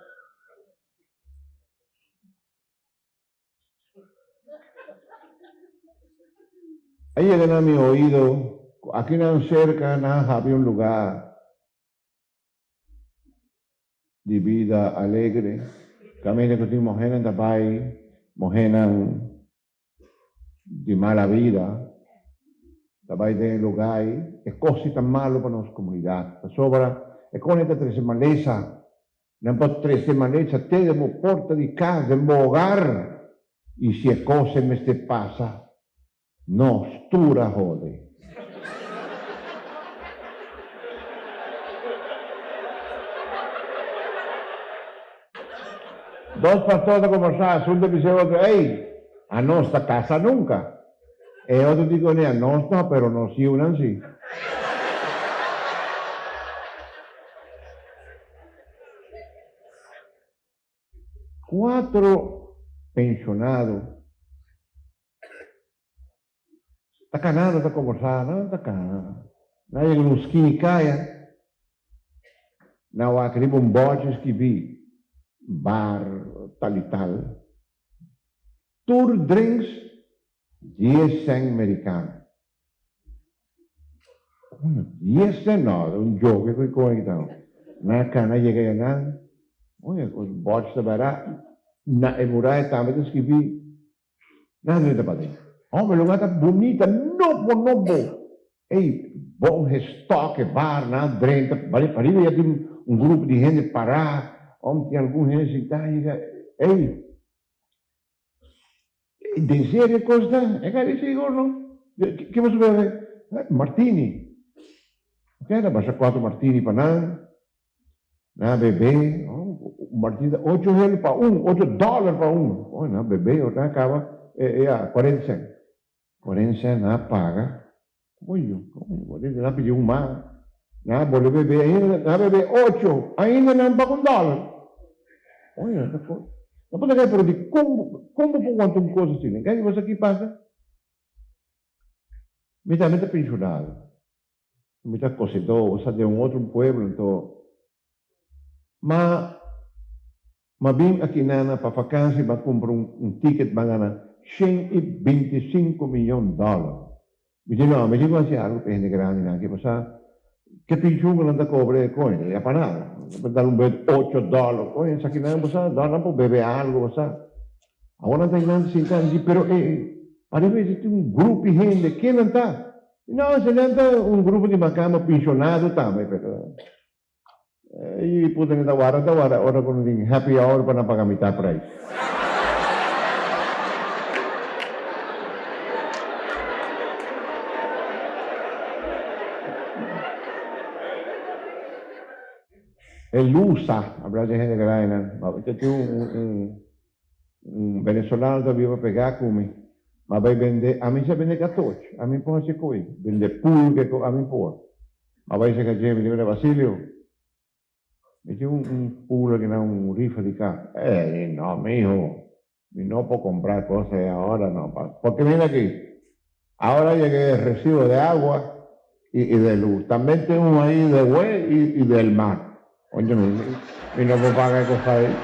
aí ele no meu ouvido, aqui não cerca, não havia um lugar de vida alegre, caminho que tinha morrendo também, morrendo de mala vida. Também tem lugar aí, é coisa tão malo para nossa comunidade. A sobra, é quando entra 3 maleza, não pode 3 maleza, até de uma porta de casa, de um lugar, e se a coisa me se passa, nós, tura rode. Dois pastores conversaram, um disse ao outro, ei, a nossa casa nunca. E outro digo, a nossa, pero não se unan assim. Quatro pensionados. Está canado, está conversando, não está canado. Nadie nos quinicaia. Não há aquele botes que vi. Bar, tal e tal. Tour drinks, 10 cents americanos. 10 cents não, um jogo que foi então. Na cana chega a nada. Olha, os botes da barata. Na emuraya também escrevi. Nada de fazer. Homem, lugar tá bonita, novo. Ei, bom estoque, bar, nada, drenta. Para já tem um grupo de gente parar. Homem, tem algum gente que tá aí. Ei, de sério coisa? É que esse Igor não? Que você vai ver? Martini. Ok, dá basta 4 martini para nada. Na bebê. Martini, 8 reais para um, $8 para um. Oh, na bebê, outra acaba, 40 cents. 40 cents, na paga. Como na pediu mais. Na boleh bebê, ainda, na bebê, 8. Ainda não paga $1. Olha, não pode ganhar, pero de como por quanto coisa assim? Ninguém você aqui passa. Me também está pensionado. Me está cocedor, você de um outro pueblo, então. Mas bem aqui na para vacância, vai comprar um ticket, vai ganhar $125 milhões. Me diz assim, algo que é grande, né? Que você, que pensione non da cobre coin, è appanato, per dare un bel $8, coin, sa che non può bere algo, sa. Ora non tanto si tanti, però parece un gruppo di gente che non sta. No, se non sta un gruppo di macamo pensionato, também, però. Iputin na tawara, ora ko naging happy hour pa na pagamita price. El USA, hablar de gente que vaina, que un venezolano todavía va a pegar conmigo. Ma vai vende, a mim se vende 14, a mim pode ser coi, vende puro que a mim pode. Ma vai se che mi dice Basilio, mi dice un puro que no un rifa di cá. No, mijo, y no puedo comprar cosas ahora, no. Porque mira aquí, ahora llegué el recibo de agua y de luz. También tengo ahí de güey y del mar. Oye, y no puedo pagar cosas ahí.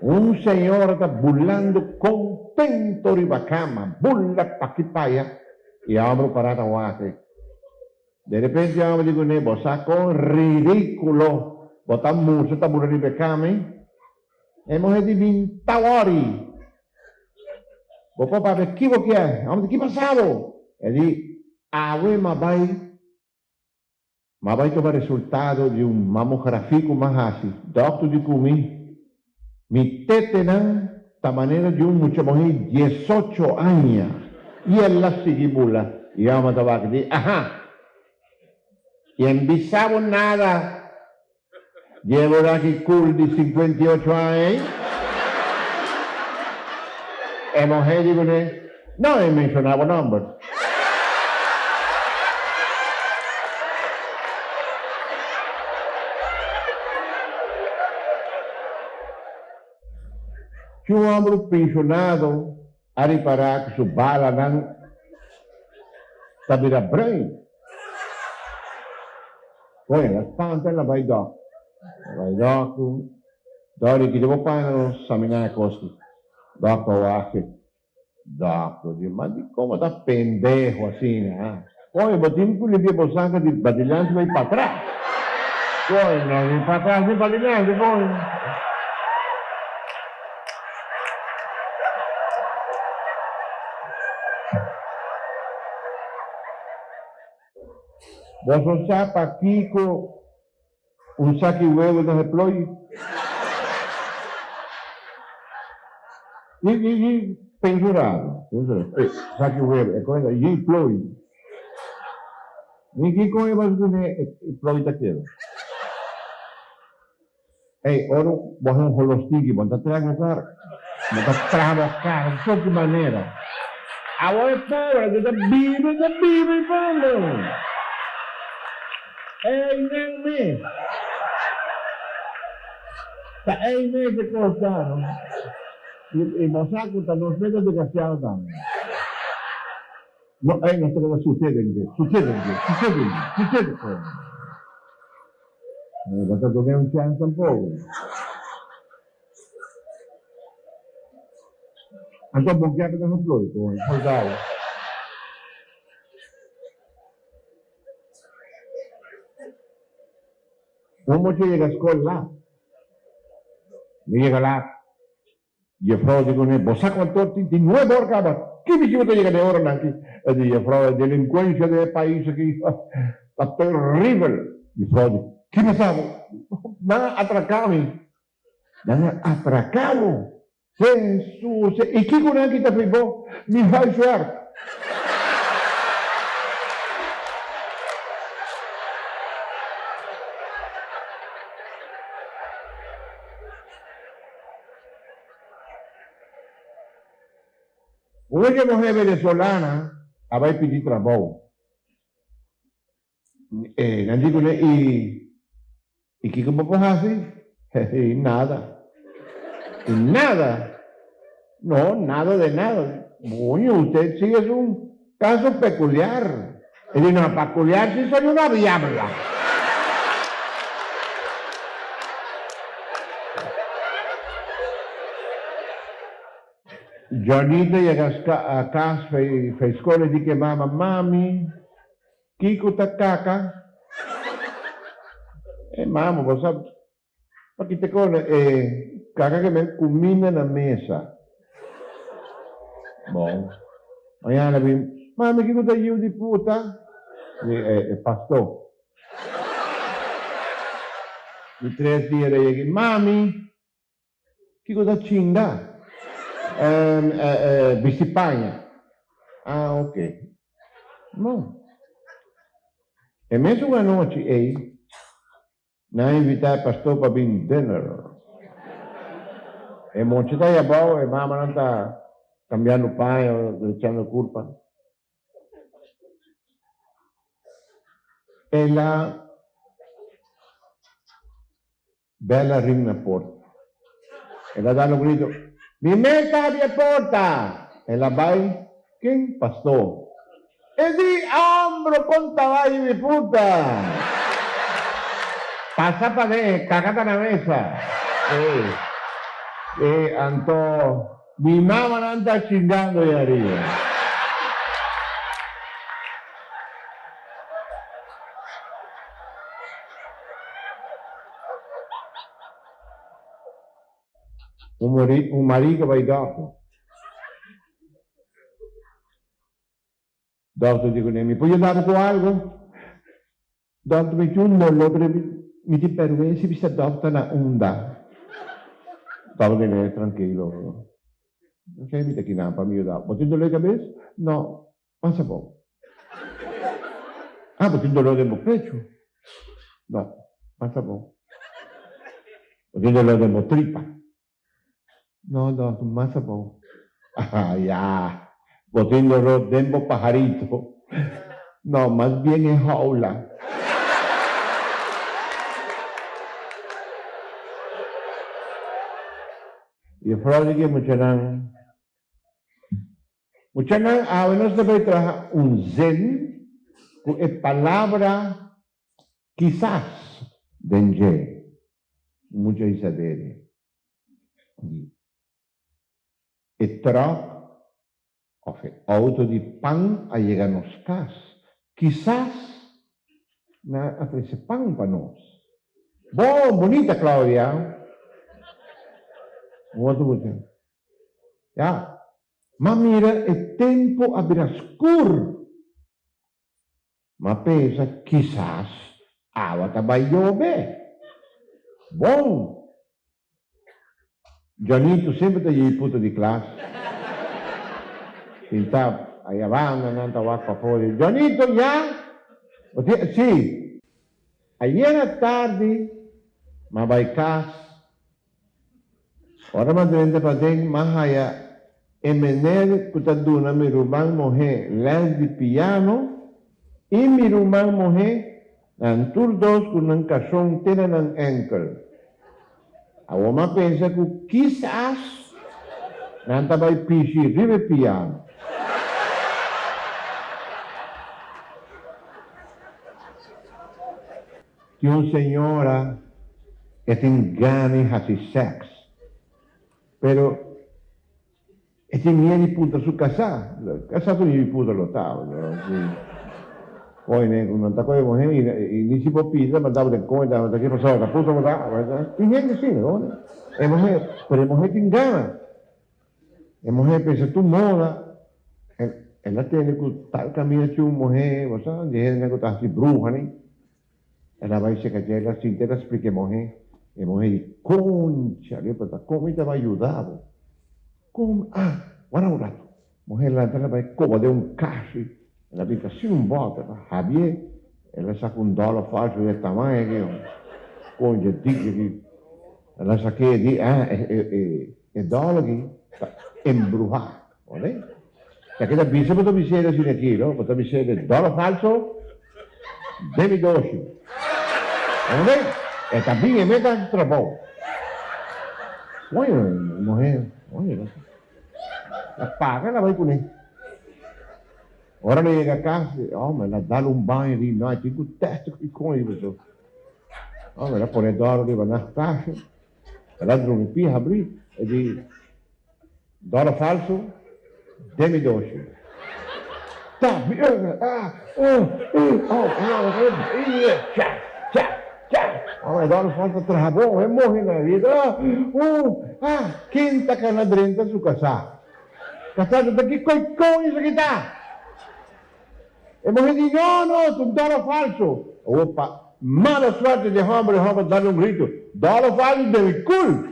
Un señor está burlando contento de cama, burla pa' aquí para allá, y abro para Tahuate. De repente yo me digo, vos saco ridículo, vos estás mucho, estás burlando de cama, hemos de 20 horas. Vos papá, ¿qué equivoqué? ¿Qué pasado? E di, agua vai tomar resultado de un mamográfico más así, doctor de comer. Mi tetenan, ta manera de un mucho mujer 18 años. Y él la seguimula. Y vamos a decir, ajá. Y en visabo nada. Llevo de aquí cool de 58 años. Y mujer digo, no he mencionado nombres. Que um homem pensionado, ali para que su bala não sabia bem. Olha, as tantas ela vai dar. Vai dar com dori que devo pagar nos saminar costi. Dá para o aque. Dá, mas como tá pendejo assim, né? Olha, botinho que lhe deu sangue de badilhante vai para trás. Olha, não vai para trás de badilhante, olha. Vos usar para Kiko un saque huevo de repollo. E pendurado. Saque huevo, é coisa, e ploi. Ninguém come mais do que ploi daquilo. Ei, ora, vos um holostique, vos tá tragando cara. Vos tá tragando cara, de toda maneira. Agora é pobre, que tá vive, falando. Nem me. Sa mesi che costano. Il massacro sta non sveglia di Castiano tanto. No, non so cosa succede. Perché dobbiamo piantare un po'. Anche un chiaro che non ploi, come soldare. ¿Cómo se llega a escuela? Me llega la. Y el fraude digo, vos saco el torti de 9 horas, ¿qué me quiero llegar de hora aquí? Y el fraude, delincuencia del país aquí, está terrible. Y el fraude, ¿qué me sabe? Nada atracame. Nada atracado. Jesús. ¿Y qué con aquí te privó? Mi high shark. Una mujer venezolana vai pedir trabalho. Não digo, e que como fazer? E nada. E nada. No, nada de nada. Bueno, usted sí es un caso peculiar. Y no, peculiar sí soy una diabla. Johnita llega a casa, fa escola e dice mamma, mami, Kiko tá caca. Mamma, você sabe, aqui te conta, caca que me comida na mesa. Bom. Ayan, sabi, mami, kiko tayo di puta. Pastor. Di 3 días le dije, mami, kiko da chinga. Bisipagna. Ah, ok. No. E mesmo uma noite, na invitar o pastor para vir dinner. E monte da yabao, e mamma não está cambiando o pai ou deixando culpa. Ela bella ring na porta. Ela dá no grito, mi meta abre a porta. Ela vai, quem? Pastor. E di ombro con tabaglio di puta. Pasa para ver, cagata na mesa. Anto, mi mamá no anda chingando ahí arriba. Un marido vai dopo. Doctor dico, mi puoi dare con algo? Doctor mi giunto, mi ti permessi, mi sta doctor na onda. Estaba tranquilo. No sé, mi te para mí ayudar. ¿Vos tienes dolor de cabeza? No, pasa poco. Ah, ¿vos tienes dolor de pecho? No, pasa poco. ¿Vos tienes dolor de tripa? No, pasa poco. Ah, ya. ¿Vos tienes dolor de pajarito? No, más bien es jaula. Y fraude que mucho nang, nos debe traer un zen con la palabra quizás dengue, mucho isadere. E tra, auto di pan a llegar nos cas, quizás na ofrece pan para nos. Bonita Claudia. Muito bom. Já. Mas mira, o tempo abrirá escuro. Mas pensa, quizás, a água vai chover. Bom. Johnito sempre tem puta de classe. Então, aí avança, não está para fora. Johnito, já? Sim. Aí na tarde, mas vai casa. Ora madrende padeng mahaya emenel kutaduna mi rumang mohe les di piano e mi rumang mohe nan turdos kunang kasong tena ng ankle. Awama pensa ko quizás nantabay pisi ribe piano. Yung senyora etingani hasi sex. Pero ese viene punto su casa tu mi punto lo stavo. Poi non sta come mujer ni si può pizza, ma davo del come da che passava da punto da. E niente sì, no? E mujer, pero mujer tin gana. E mujer pensa tu moda. E la tiene con tal camina su mujer, o sea, de que está así bruja, ni. E la vai se che la sintera explique mujer. E morrer de concha, como ele vai ajudar? Como? Ah, guarda um rato. Morrer lá dentro vai como de um caixa, ela fica assim um bota, Javier, ela saca $1 falso desse tamanho aqui, com o que ela saquei de dólar aqui, embrujado, olha? Aquela bicha botou miséria assim aqui, não? Botou miséria $1 falso, demi doce, olha? E também é meta trabalho. Olha, morrer, olha, la paga la vai punir. Ora lei chega a casa, mas ela dá banho di noite, com testo que com isso. Ela põe $1 di na caixa, ela dorme pia abrir e di $1 falso, demi doce. Tá, Olha, $1 falso trabalho, é morrer na vida. Quinta que na drenta su casa. Kasama nagkikoy-koy sa kita. E mo hindi no, $1 falso. Opa, mala suerte de hombre dando un grito. $1 falso de mi culo.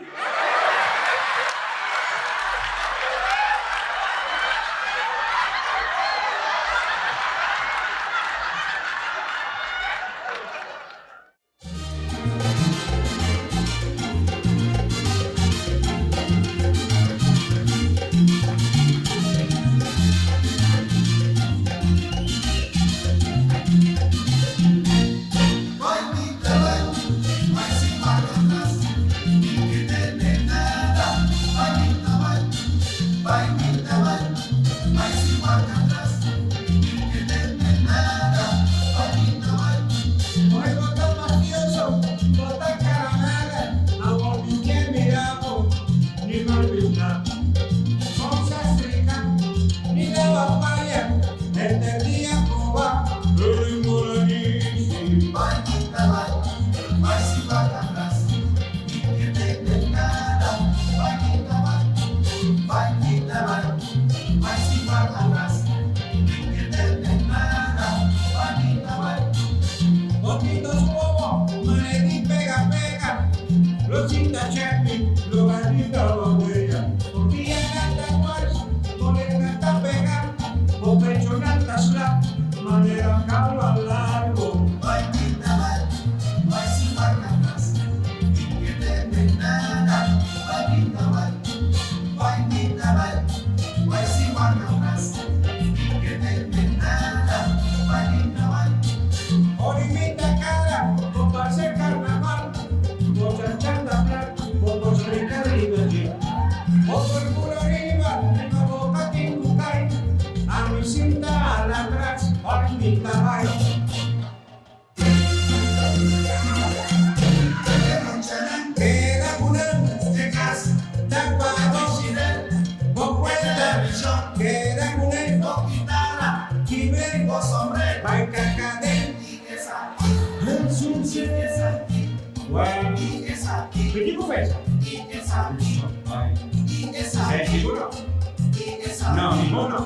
No, ninguno.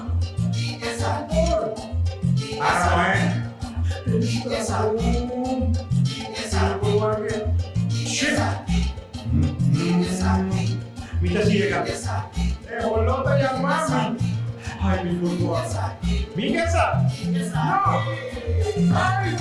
Mita sigue acá. Bolota ya mami. Ay, mi burbuja. Mi casa. No. Ay.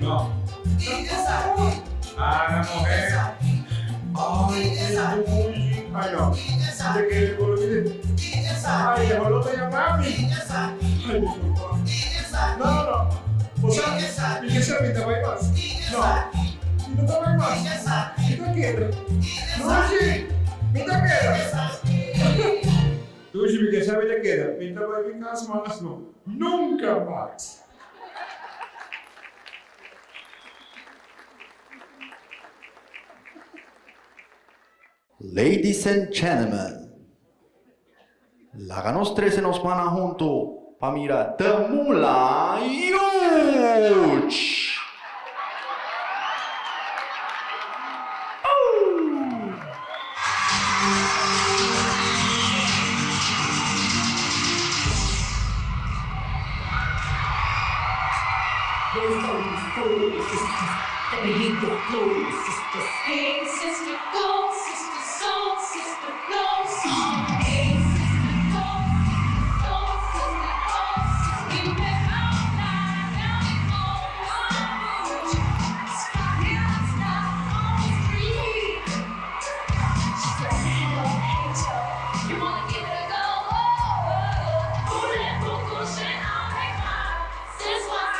No. A la mujer. Ay, no. ¿De qué le coloqué? Ay, de bolota ya mami. Ay, no. O sea, ¿y qué sabe? ¿Te va más? No. ¿Y no te va más? ¿Y te quieres? No, sí. ¿Y te quieres? Tú, si que sabe te queda. Mientras va a ir más, no. Nunca más. Ladies and gentlemen, laga-nos 13 nos mana junto pa mira The Moulin Rouge. Hey, sister, go, sister, soul, sister, go, sister, hey, sister, go, sister, go. You better all lie down on one foot. Stop here, stop on the street. She's a little angel. You wanna give it a go? Voulez beaucoup coucher avec moi? C'est soir.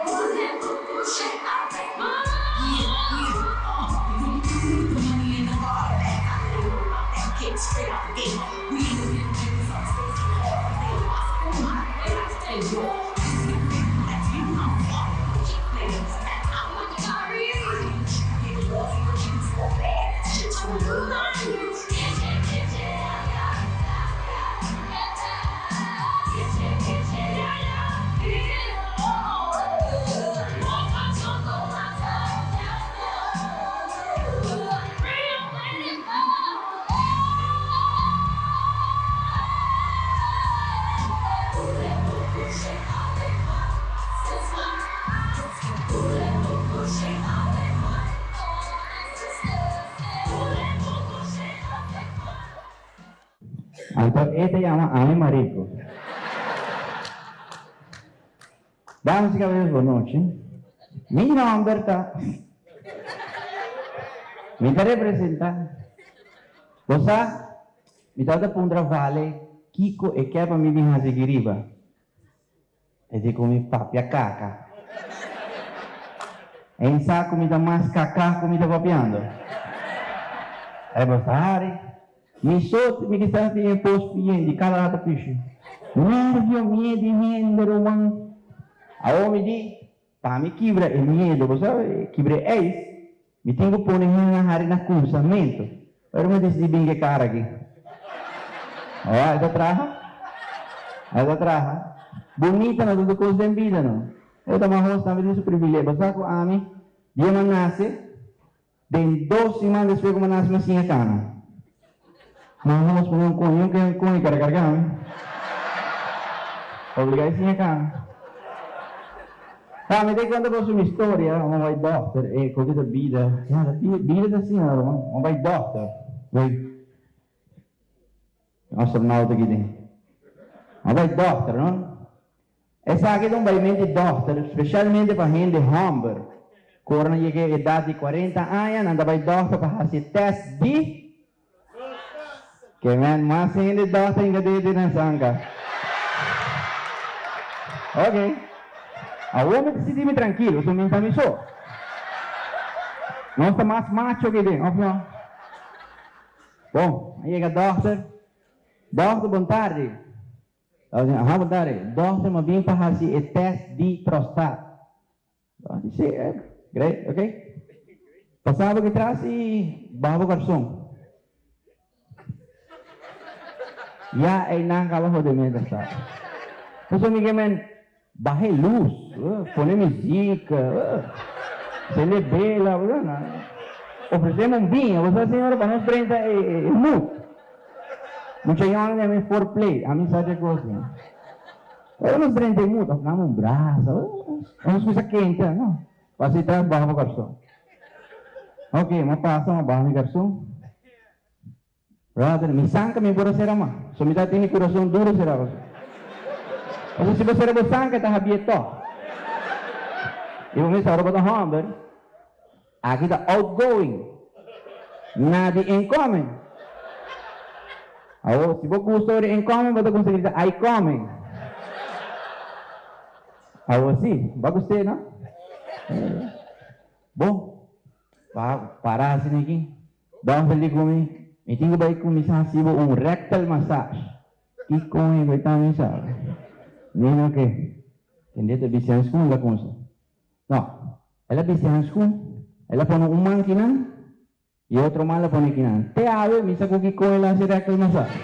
Voulez beaucoup coucher avec moi? Straight up. Entonces, este llama Ame Marico. Damas y caballeros, buenas noches. Mi nombre está... Me representa... Vos sabés, mi tata pondrá vale, Kiko e Kepa mi vinha seguiriba. E dico mi papi a caca. E in sacco mi dà mais cacà come mi sta papiando. E vostare... Mi sotto mi sta in posto di calata pisci. Nervio mie di niente roman. A mi di pa mi kibra e miedo, lo sai, kibra eis. Mi tengo pone in hari na cruzamento. Pero me decidi binge cara aqui. Ó, da traja. Bonita na tudo coisa em vida não. Eu da marrom estava nesse privilégio, sabe com ami. Dia man nasce. Den 2 semanas depois como nasce mas tinha cana. Vamos poner um conho que é um conho para carregar, né? Obrigado, sim, cara. Ah, me dei conta da sua história, uma vai doctor, e coisa da vida. Ah, vida da senhora, uma vai doctor. Vai. Astronauta aqui dentro. Uma vai doctor, não? Essa aqui não vai mente doctor, especialmente para gente humble. Quando chega a idade de 40 anos, anda vai doctor para fazer teste de... Que man, mas hindi daw sa ingredient ng sangka. Okay. Agora me decidi me tranquilo, isso me entamisou. Não está mais macho que tem, ok? Bom, aí chega o doctor. Doctor, boa tarde. Boa tarde. Doctor, me vim para fazer o teste de prostate. Disse, great, ok? Passava aqui atrás e babo garçom. Ya ay nakakabaho de mesa sa. Kasi may gaman, bahe luz, pone música, celebela, wala na. Ofrecemos un vinho, você senhora para nós 30 é muito. Muita gente é foreplay, a mim sabe a coisa. Para nós 30 é muito, damos um braço, vamos coisa quente, não? Para se trabalhar com o garçom. Ok, uma passa, uma barra de garçom. Brother, misangka mi pura sera ma. So mi dati ni corazón duro sera ko. Kasi si basera basangka ta habieto. Ibu mi saro ko ta humber. Aqui ta outgoing. Na di incoming. Awo, si bo gusto de incoming, bato kung salita I coming. Awo si, bagus te no? Bom, para sini aqui. Dá um feliz comigo. E tinha que começar um rectal massage. E com ele vai estar mensado. Nem o que? Entendeu? Bisa com la coisa. Não. Ela bisa com. Ela põe máquina e outro mal põe aqui não. Te ave, misa com que com ela se rectal massage.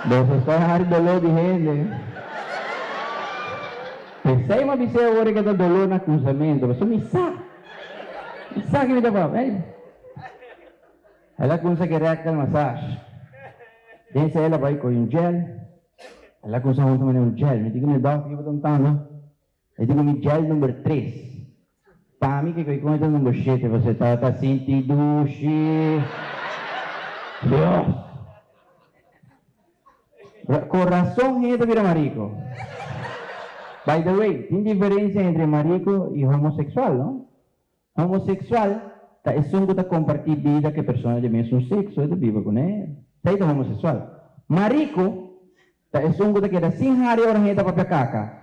Você está hari dolor de gente. Pensei uma bisa agora que dá dolor na cruzamento. Você misa. Misa que me dá para. Ela começa a rectal massage. Dentro ela vai com um gel. Ela começa a montar um gel. Me digo, me dá o que eu estou tentando. Eu digo, me gel número 3. Para mim, que eu conheço o número 7, você está sentindo Deus. Coração gente vira marico. By the way, tem diferença entre marico e homossexual, não? Homossexual é só que compartilhar vida que pessoas de mesmo sexo e vive com ele. Isso é homossexual. Marico é só que era sem hari orang yang dapat caca.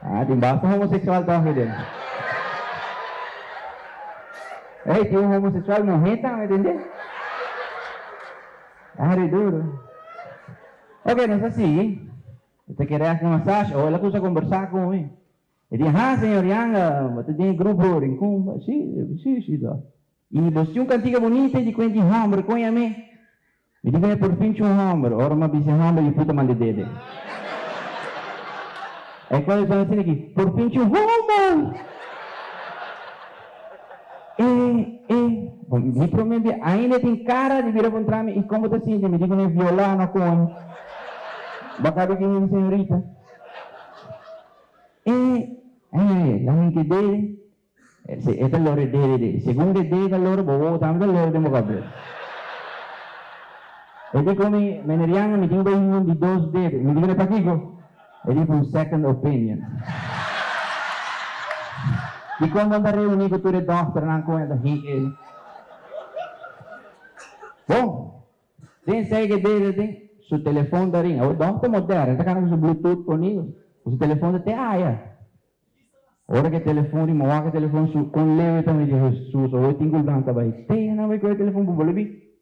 Ah, di bahasa homossexual tahu dia. Tem homossexual não reta, me entende? Hari duro. Ok, não é assim. Você quer uma massagem ou ela começa a conversar com ele. E dice, senhor Yang, você tem grupo rincon? Sì, do. E você um cantiga bonita de quanti homem, conha me? E dice, por fim um homem, ora ma bise homem e puta mande dede. E quando sono assim aqui, por fim um homem! Mi promete, ainda tem cara de vir a encontrar-me e como te sente? Me digo, violar na com. Bacado que minha senhorita. La minha dele, esta lore dele, segundo dele, allora, boh, tanto lore demo cabelo. E dico, me neriamo, mi dico, uno di dos dele, mi dico, pakigo, e dico, un second opinion. E quando andare unico tu le doctor, non conta, bom, tem sei que dele, su telefone da ringa, o doctor moderno, tá cara com Bluetooth comigo, o telefone até aia. Ora che telefoni, ma va che telefoni su, con leve também de Jesus, ou tenho que dar também. Tem, não vai com o telefone para boleh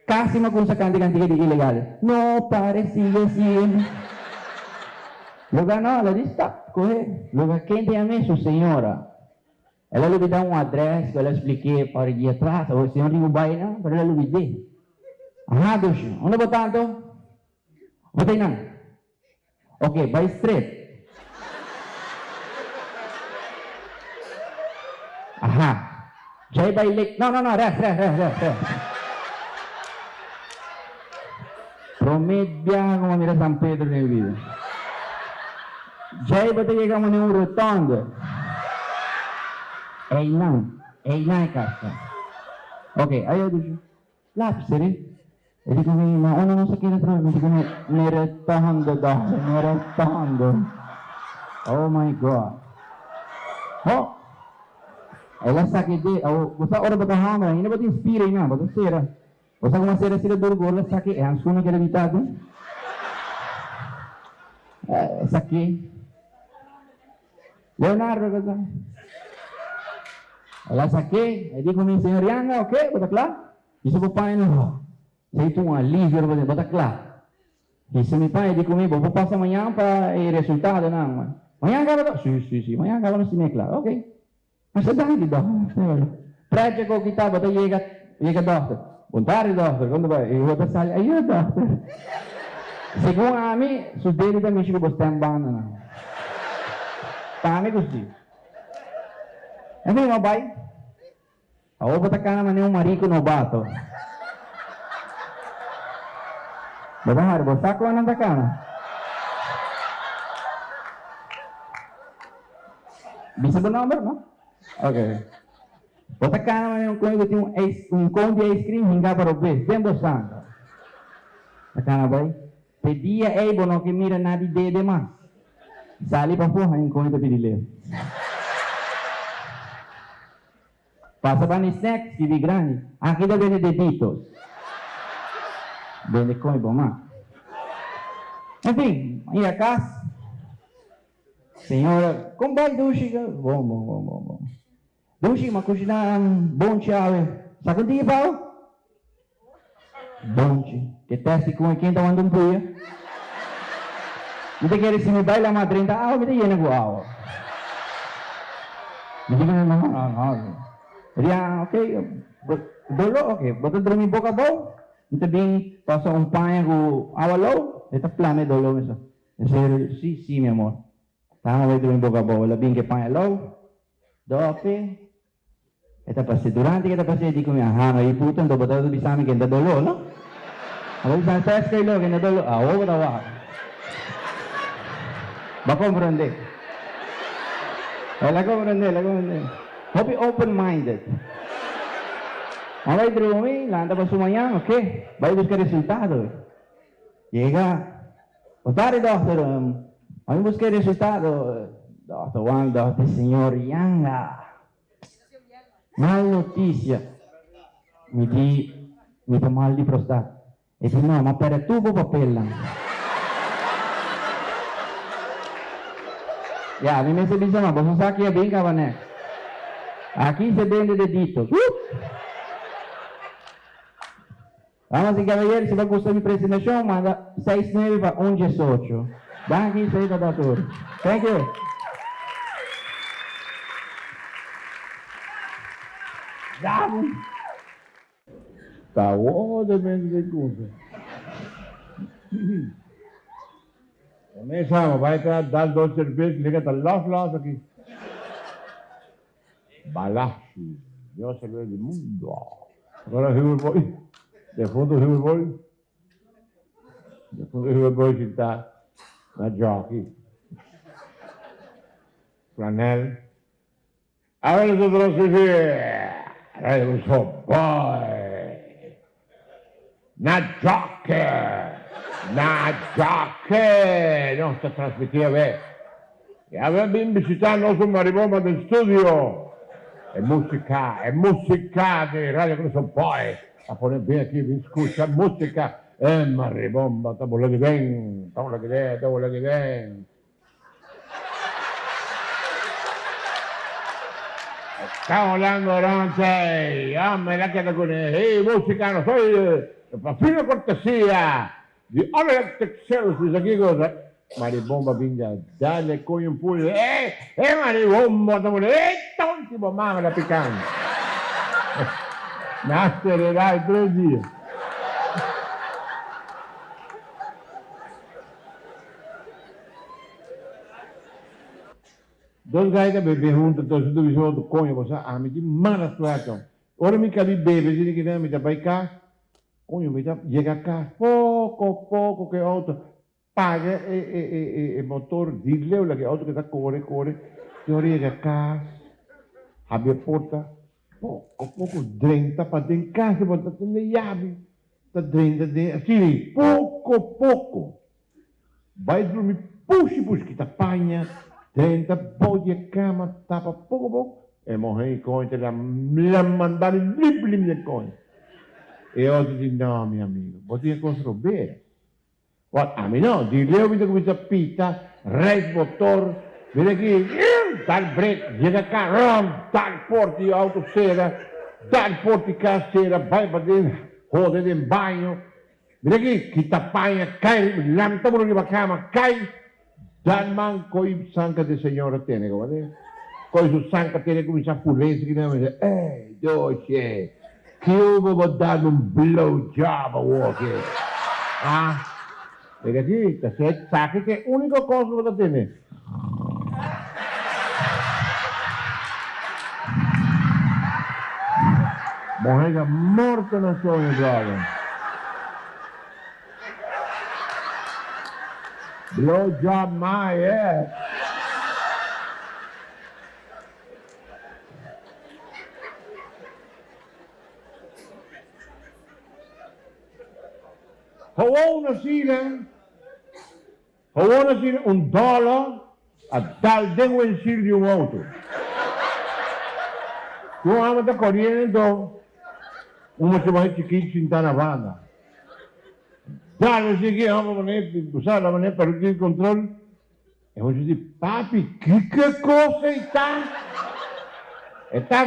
Kasi ma sa kanti de ilegal. No, pare, sigue. Lugar não, ela disse, tá, corre. Lugar, quem tem a mim, sua senhora. Ela lhe dá um address, que ela expliquei para ir atrás, o senhor digo, vai, não, para ela lhe dizer. Ah, doce, onde botando? Botei não. Ok, vai straight. Aha. Jai by lake. No, rest. Promet biyahe como mira San Pedro nel video. Jai bata chegamos em rotonda. Ei não é casa. Ok, aí eu digo, lápis, eu digo, ma ono non so che ne trovo, mi dico, ne rotondo. Oh my God. Oh. Ela sabe de, você ora bata hamra, ainda bata inspira ina, bata sera. Você como sera durgo, ela sabe é ansuno que era vitado. Sabe. Leonardo cosa? Ela sabe, e dico mi senhor Yang, ok, bata claro. Isso pro pai não. Sei tu um alívio, bata claro. Isso mi pai dico mi, vou passar amanhã para o resultado não. Amanhã acaba, sim, amanhã acaba no cinema, claro, ok. Mas sedang di dokter. Praja ko kita bata yega dokter. Buntari dokter, quando vai? Eu vou sair aí dokter. Segundo a mim, suderi da mishi ko bostam bana na. Tame gusti. Ano mo bay? Ako bata ka naman yung mariko no bato. Bata har bosa ko anong takana. Bisa bernomor, no? Ok. Bota cá naman yung kung yung cone de ice cream hingga para o bes. Tempo santo. Nakana ba? Pedia bono que mira nada de mais. Sali pa po yung cone de pedile. Passa pa ni snacks que vi grande. Aqui da vende deditos. Vende cone bom, ma. Enfim, aí a casa. Senhora, como vai dushi? Bom. Dushi, ma cucina bom chave. Sa kundi pa? Bom chi. Que testi com quem tá mandando puia. Não quer se me baila ma 30 me te llena guau. Me diga não. Ria, ok. Dolo, ok. Bota dormir boca bom. Então bem, passa panha com awalo. Eta plane dolo mesmo. Sim, meu amor. Tama vai dormir boca bom. Wala bing que panha low. Dope. Eta pasti durante kita pasti di kami no iputan do bata do bisa mi kenda dolo no. Ako bisa sa kay lo kenda dolo. Oo batawa. Ba comprende? Wala comprende. Hope open minded. Away drumi, landa pa sumayang, okay. Vai buscar resultado. Llega. Otari doctor, vai buscar resultado. Doctor Juan, doctor senhor Yanga. Mal notícia. Mi fa mal di prostata. E dice no, ma per tubo papel lang. Ya, mi mese bisa ma, basta sa que bem cabane. Aqui se vende deditos. Vamos y caballeros, si va a gustar mi presentación, manda 69 para 118. Daqui sei da doutor. Thank you. Dame. Tá depende de coisa. Começamos, vai dar 2 cervejas, liga tá lá aqui. Balashi, melhor cerveja do mundo. Agora River Boy, de fundo River Boy. De fundo River Boy que está na jockey. Flanel. Agora eu trouxe eu sou boy. Na jockey. Non sta trasmettendo, e abbiamo visitato il nostro Maribomba del studio. È musica di Radio Grosso Poi. A poner bene aquí, vi escucha música. Maribomba, te vuole bien. Stiamo hablando durante, me la queda con música, no soy, fino cortesia. Di Oliver Texel, aquí cosa. Maribomba pinga, dale coño un puño. Maribomba, tonti, mamma la picante. Nascererà in 3 dias. Dos gaitas bebem juntos, todos os outros coño, você, me diz mala situação. Ora me cabe bebe, se que me dá para cá, coño, me dá, chega cá, pouco, que outro. Paga e motor diesel, que auto que está corre, se chega a casa, abre a porta, pouco, drenta para dentro de casa, bota na chave, está dentro, assim, pouco. Vai dormir, puxa, que te apanha, drenta, pode a cama, tapa pouco, e morre com ele, la mandar blim de coisa. E outro diz, não, meu amigo, você construir. A mí no, dileo viste comienza a pita, red motor, viene aquí, tal break, llega acá, tal porti autosera, tal porti casera, vai para dentro, jode en baño, viene aquí, quita paña, cae, lanta por la cama, cae, tal man coi sanca de señora tiene, como coi su sanca tiene comienza a pulirse, que no me dice, doce, que hubo va a dar un blowjob a walkie, Perché sì, se sa che è l'unica cosa che tiene. Morrega morta na sogno, brother. Blow job my ass. Gewoon zien $1 a tal denunciar de auto. Tu vamos a corriendo, se va a chiquito sin na banda. Dale, que vamos a usar la manera para el control. E vamos dizer, papi, que coisa está? Está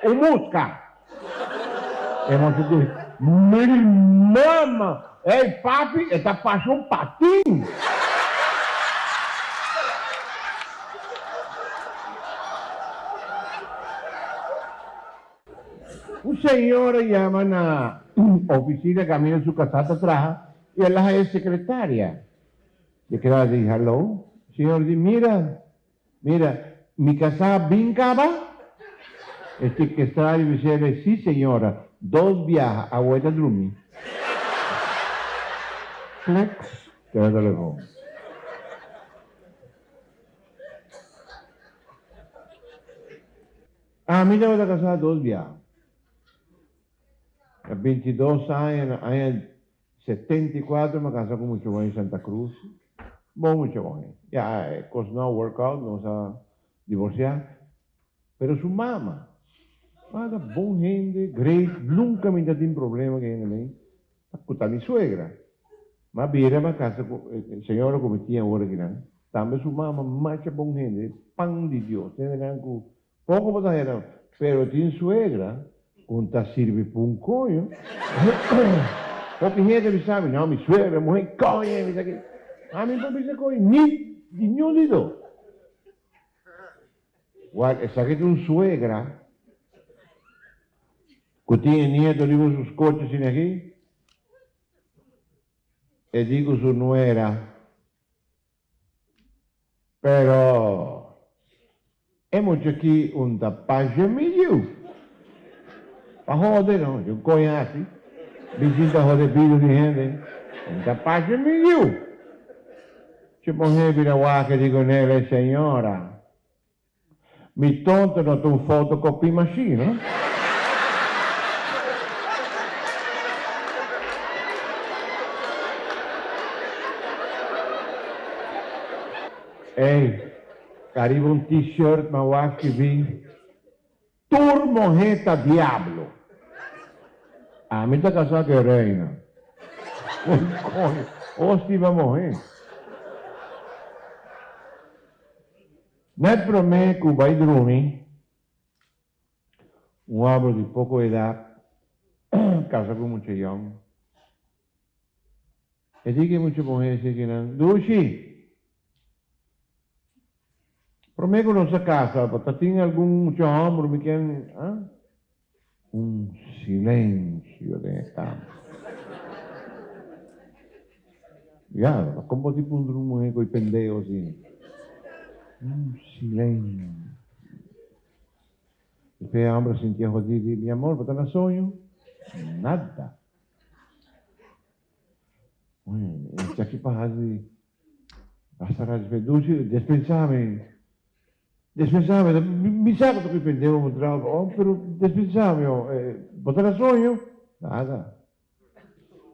o musca. E vamos dizer, mama, papi, está passando patinho. Un señor llama na oficina, camina su casa atrás y ella es secretaria. Y que le dice, hello, señor, dice, mira, mi casa vincaba. Este que está y me dice, sí señora, 2 viajes a vuelta a dormir. Flex, que el teléfono. A mí me voy a casar 2 viajes. A 22 años, año 74, me casé con mucho buen en Santa Cruz. Mucho buen. Ya, cosas no work out, nos a divorciar. Pero su mamá, bom gente, great, nunca me dio problema que en a mi suegra. Ma viene a casa, el señor cometía ahora que no. También su mamá, macha bom gente, pan de Dios. Poco para era, pero tiene suegra. Conta sirve para un coño. Porque gente me sabe, não, minha suegra, morrer, coia, isso aqui. A mim, para mim, isso coisa, nem de nenhum de dois. Guarda, essa aqui é uma suegra, que tinha nieto, digo, os coches assim aqui, e digo, su nuera, pero hemos hecho aquí un tapaje medio. A joder, não, eu conheço, visita joder filho de gente, un tapaje medio. Se põe vira lá que digo nele, senhora, mi tonto não tem fotocopy machine, não? Ei, arriva un t-shirt, ma guarda che vi, Turmojeta Diablo. A mim tá casado que reina. Hosti vai morrer. Nel per me, che vai dormire, un uomo di poca età, casa con mucho young, e dice mucho mujeres que non, Dushi, per me con nostra casa, patatin algún mucho hombre, mi chiede, un silenzio de campo. Ya, come tipo un drumo con i pendeo così. Un silenzio. E poi hombre sentia così, di, mi amor, ¿te la sogno? Nada. E aqui para passare a sveduci, dispensame, mi sa che tu pendevo un trago, però dispensame, ¿te la sogno? Nada.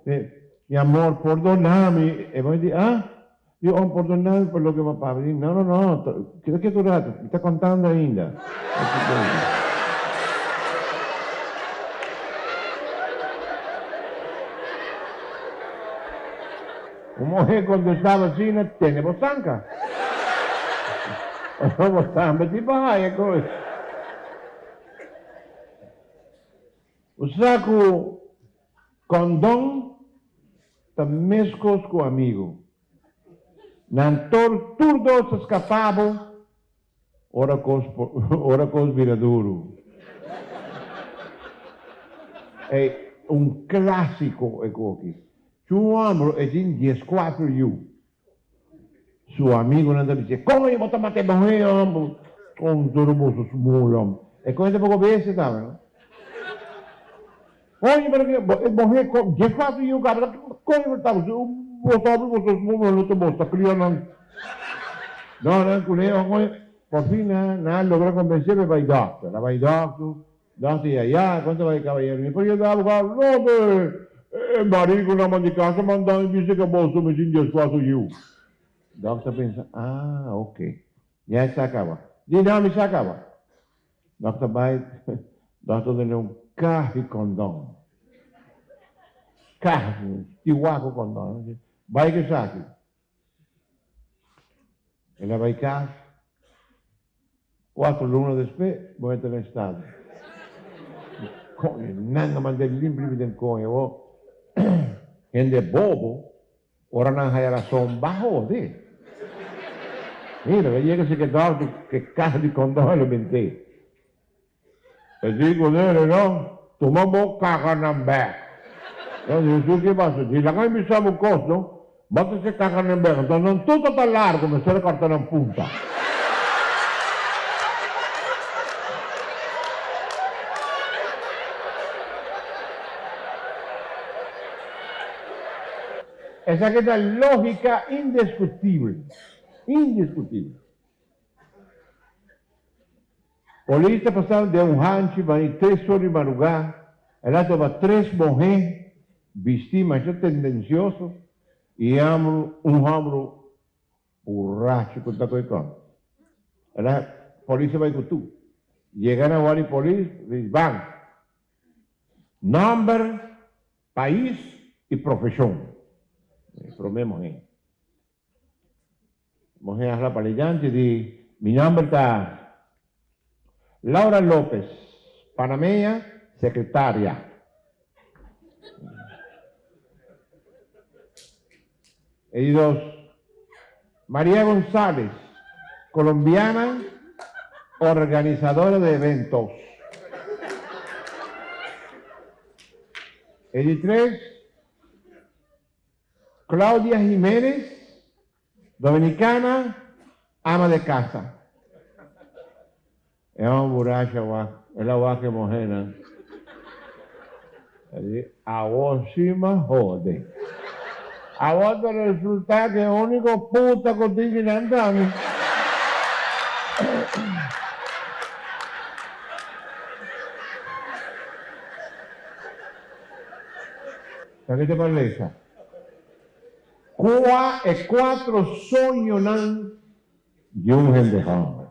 Mi amor, perdonami, e voi dici, io ho perdonato per lo che mi papà, no, che tu dato, mi sta contando ainda. Un mujer quando stava assim, tiene bosanca. Bosanca ti vai e così. O saco condom ta mescos com amigo. Nantor turdo se escapava, ora cos viraduro. É um clássico é aqui. C'è un uomo e in 10-4 io. Suo amico non dice, come io posso matare un con turboso smulo. E come te poco bene stava, no? Ogni perché, bohe, 10-4 io, cara, come io stavo, botato questo smulo, non ti basta, che io non... No, non con lei, por fin, logra convencerme vai doctor, la vai doctor, ya, quanto vai cavaliere? E poi io davo, no, beh, marico na mão de casa mandava me dizer que a bolsa me tinha quase eu. Doctor pensa, ok. Já se acaba. Dinâmica se acaba. Doctor vai, doctor deu um carro e condom. Carro, tiwaco condom. Vai que saque. Ela vai cá. 4 lunas depois, vou entrar no estado. Nada mais de limpo de conho. Gente bobo, ora non hai razón bajo de. Mira, que llega ese que dá que caja de condón lo menté. E digo nele, no, tomamos caja nambé. Io dico, che passa? Dice, la che mi sa un costo, basta se caja nambé, non tutto tan largo, mi se le cortano in punta. Esa que es la lógica indiscutible. Indiscutible. Polícia passaram de um rancho, vai 3 horas de madrugada, ela toma 3 mulheres, vestidas, mas tendencioso, e um homem borracho com o com. Ela, polícia vai com tu. Chegaram a hora de polícia, diz, van. Número, país e profissão. Problema é. Morrer a rapalhante de mi nombre está Laura López, panameña, secretaria. Y dos, María González, colombiana, organizadora de eventos. Y tres, Claudia Jiménez, dominicana, ama de casa. Es una borracha, es la vaca mojena. A vos sí me jode. A vos te resulta que el único puta contigo que andando. Che te parece? Qua e quattro sogno di un gendehame.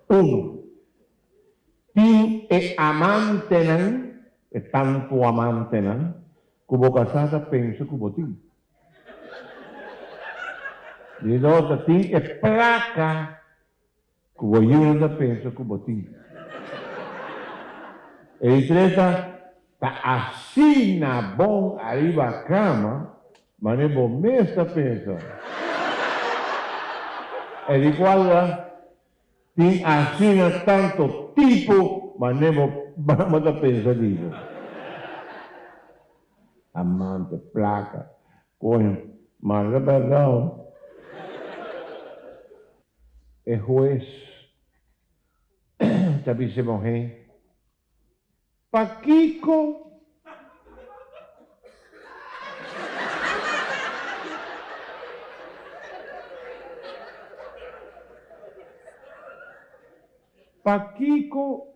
Uno. Ti e amantenan, e tanto amantenan, cubo casata penso cubo ti. Di dota ti e placa, cubo io da penso cubo ti. E di treta, ta assina bon arriva a cama, ma ne bon mesta pensa. E di guarda, ti assina tanto tipo, ma ne bon da pensa dico. Amante, placa, coño, ma la verdad, el juez, te dice mujer, Paquico,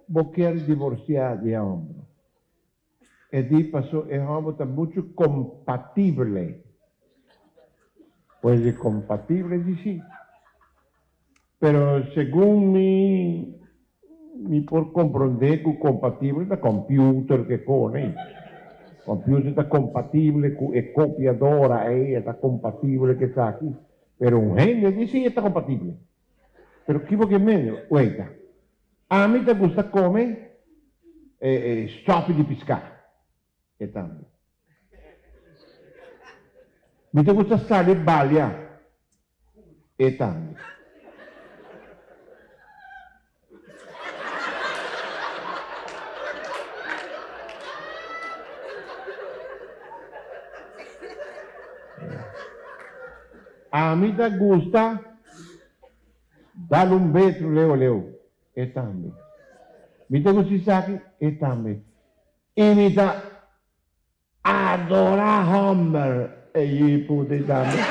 vos quieres divorciar de hombre. E di pasó, el hombre está mucho compatible. Pues de compatible, sí. Pero según mi por comprender que compatible da computer che con computer está compatible con e copiadora está compatible que está aquí. Pero un genio dice sí está compatible. Pero ¿qué porque meglio? Guarda, a mí te gusta comer stoffi di pescare e tanto. Mi te gusta stare baglia e tanto. A mí te gusta darle un beso, leo, e también. Mi te gusta e también. Y mi te adora Homer, e gli puti también.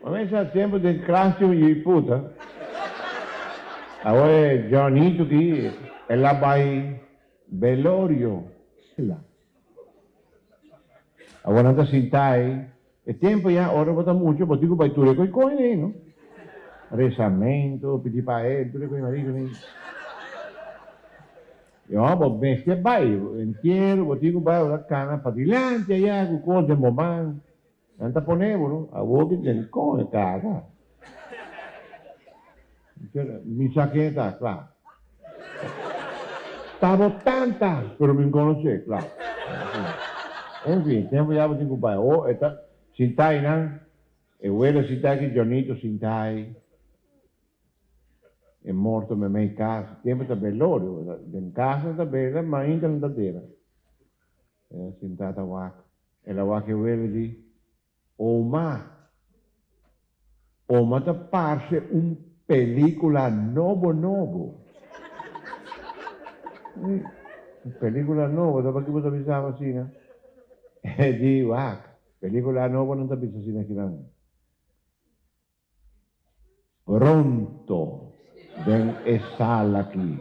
A mí sa tiempo del clásico y puta. Ahora Johnito que es la vai velorio. Ahora anda sintai. El tiempo ya, ahora vota mucho, porque digo, vai tu le coi coine, no? Resamento, piti pael, tu le coi mariconi. Io, bo, bestia vai, entiero, bo, dico, vai, la cana, padilante, allá, con cose, momento. Anta ponevano, a voi che del coine, caga. Mi sa che età, claro. Stavo 80, pero me conoce, claro. En fin, tiempo ya digo, pai, oh, eta, sintai, nan, e vuelo sintai che Johnito sintai, è morto me in casa, tiempo sta bellorio, in casa sta bella, ma in non sta vera. Sintata waka, e la waka vuole di, Oma ti apparse un pellicola nuovo. Pellicola nuova, dopo che cosa pensava assim, né? E dico, pellicola nuova non ti pensa assim aqui não. Pronto, ven e sal aqui.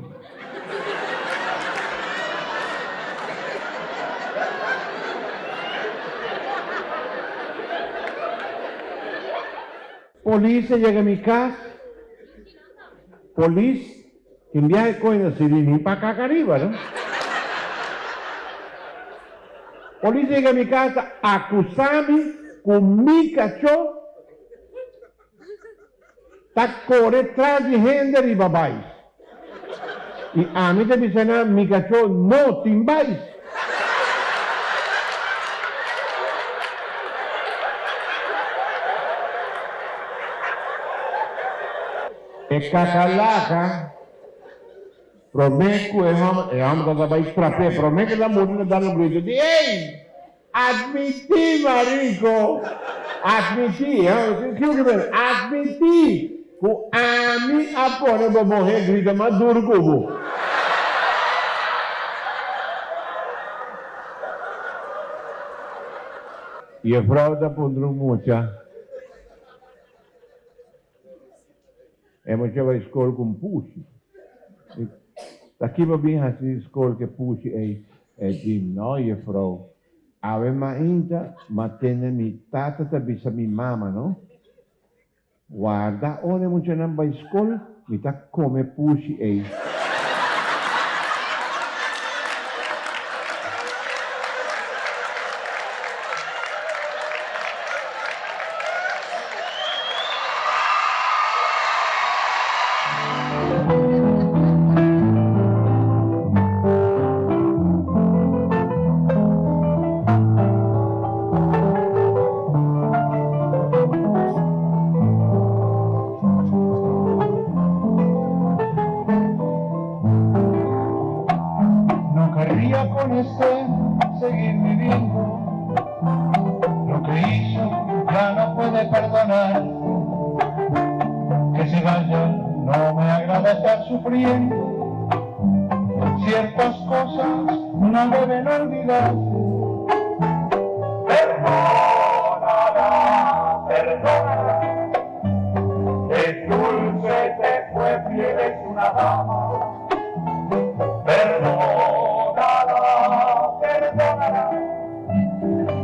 Policía llega a mi casa. Policía, que envía coño, si viene para acá arriba, ¿no? Policía llega a mi casa, acusarme con mi cachorro, está correr tras de gente y babáis. Y a mí te dicen, mi cachorro, no timbáis. E cacalaca, prometo é homem que vai trapé, prometo que a mulher dá no grito de ei, admiti, marico, admiti, admiti, que a mim apone para morrer, grita mais duro que eu. E a fraude pondrá muita. É muito a escola com puxe. Daqui vai vir a escola que puxe é de nós, frau. Ave ainda, mas tem minha tata também, minha mama, não? Guarda, onde muito não vai escola, me tá come puxe aí. Con este seguir viviendo, lo que hizo ya no puede perdonar. Que se vaya, no me agrada estar sufriendo. Ciertas cosas no deben olvidarse. Perdónala, perdónala. Es dulce, te fue fiel, es una dama.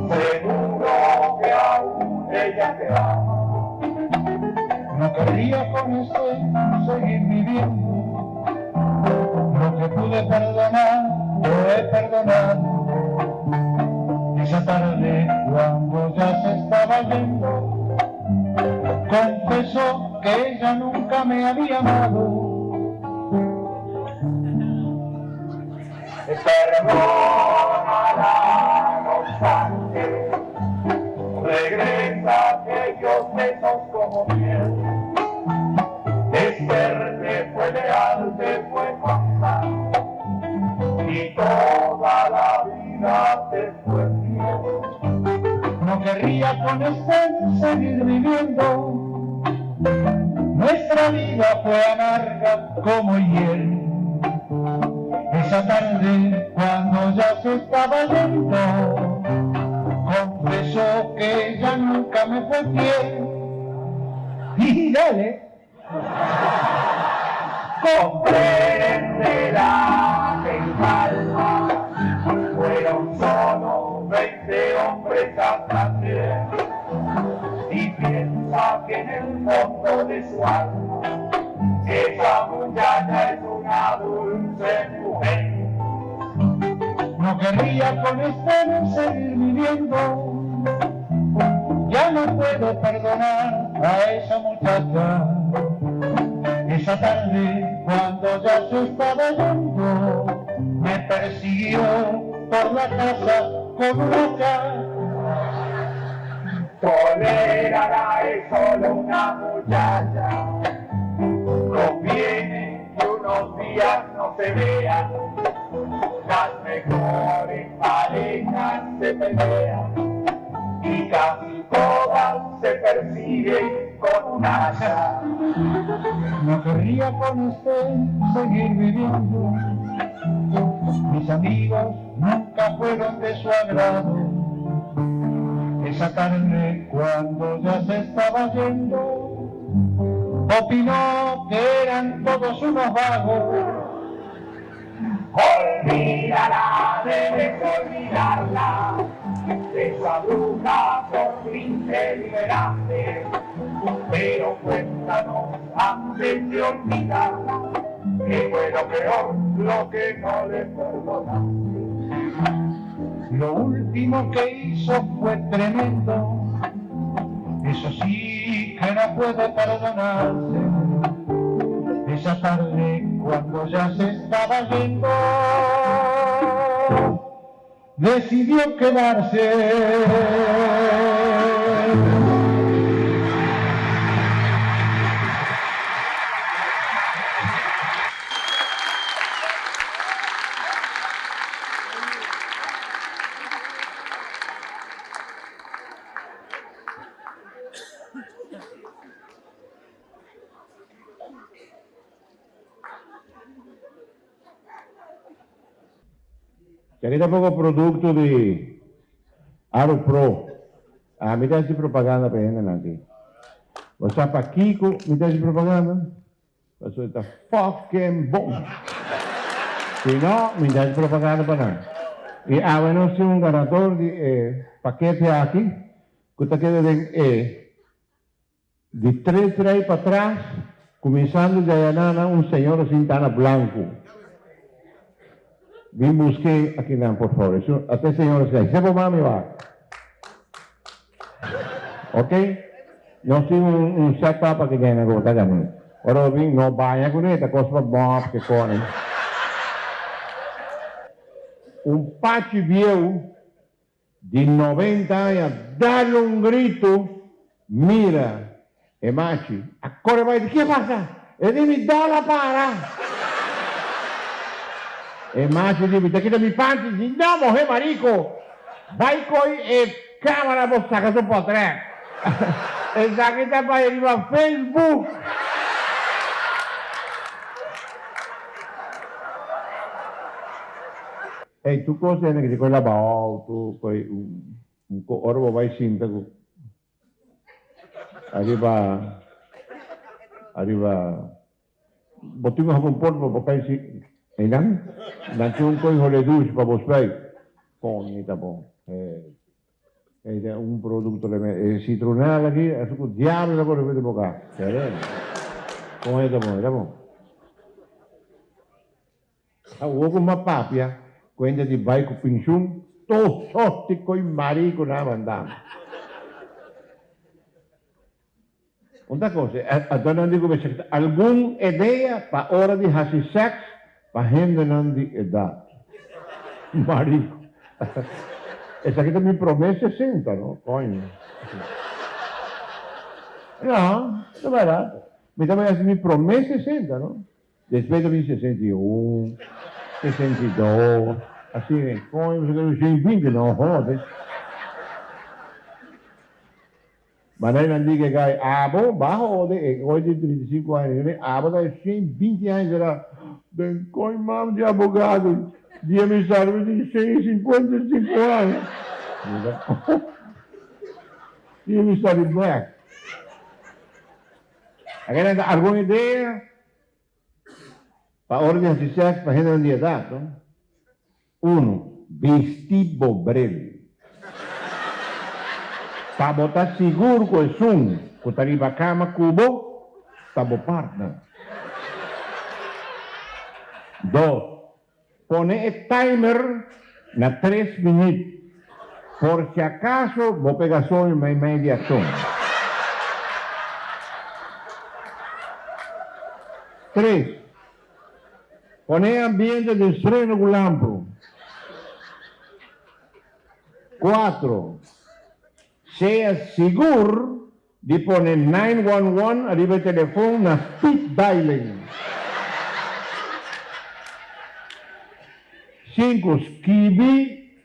Seguro que aún ella te ama. No querría con este seguir viviendo. Lo que pude perdonar, lo he perdonado. Esa tarde, cuando ya se estaba yendo, confesó que ella nunca me había amado. Perdónala, no obstante, regresa aquellos besos como miel. Desperté, fue leal, te fue constante, y toda la vida te fue fiel. No querría con este seguir viviendo, nuestra vida fue amarga como hiel. Esa tarde, cuando ya se estaba yendo, confesó que ella nunca me fue fiel. Y dale, compréndela en calma, fueron solo 20 hombres hasta 100, y piensa que en el fondo de su alma, esa muchacha es una dulce mujer. No querría con este seguir viviendo. Ya no puedo perdonar a esa muchacha. Esa tarde, cuando ya se estaba yendo, me persiguió por la casa con una cara. Tolérala, es solo una muchacha. Conviene que unos días no se vean, las mejores parejas se pelean y casi todas se persiguen con un hacha. No querría con usted seguir viviendo, mis amigos nunca fueron de su agrado. Esa tarde, cuando ya se estaba yendo, opinó que eran todos unos vagos. Olvídala, debes olvidarla, esa bruja por fin te liberaste. Pero cuéntanos antes de olvidarla, que fue lo peor, lo que no le perdonaste. Lo último que hizo fue tremendo, eso sí que no puede perdonarse. Esa tarde, cuando ya se estaba yendo, decidió quedarse. Y aquí tampoco producto de Aro Pro. A mí te hace propaganda para gente aquí. O sea, para Kiko, me te hace propaganda. Eso está fucking bon. Si no, me te hace propaganda para nada. Y bueno, si un ganador de paquete aquí, que usted quede de 3 para atrás, comenzando de allá, un señor sin tana blanco. Vim busquei aqui não, por favor. Isso, até senhoras que aí. Sempre mami va. Ok? Nós temos um setup aqui dentro agora, tá vendo? Ora vim, não banha com ele, costa bom, que corre. Pachi viejo de 90 anos, dá-lhe grito, mira, machi, acorre vai, o que passa? Ele me dá la para. E macho dice, te quita mi panty, dice, no, mujer marico, vai coi e cámara vos sacas un po' tre. E saquita para arriba a Facebook. E tu cosa è che ti quella bao, tu poi ora vai sindaco. Arriva, botigo a un po' per pensi. E non? Nanti un po' con le douche per vostre poi da buon. Ed è un prodotto citronale qui, è su diavolo lavoro per poca. Come da buon. A uovo ma papia, quindi di vai con pinchun, to sotti coi marico na mandam. Una cosa, non dico che alguna idea per ora di hasi sex para gente não de idade. Marico. Essa aqui também promete 60, não? Coño. Não, é barato. Mas também me promete 60, não? Depois também 61, 62, assim, coño, você tem 20, não, roda. Mas não diga que bom, baixo, hoje de 35 anos, dá 120 anos, era den coin mam de advogado, dia me salve de 155 anos. Dia me salve black. Agora, alguma ideia? Para ordem de sexo, para gente de idade, não? 1. Vestir bobrel. Para botar seguro com o som, com o tarifa cama, cubo, para o partner. 2. Pone el timer na 3 minutos. Por si acaso, vos pegas solo en media zona. 3. Pone ambiente de estreno con lampo. 4. Sea seguro de poner 911 arriba del teléfono na speed dialing. 5. Scrivi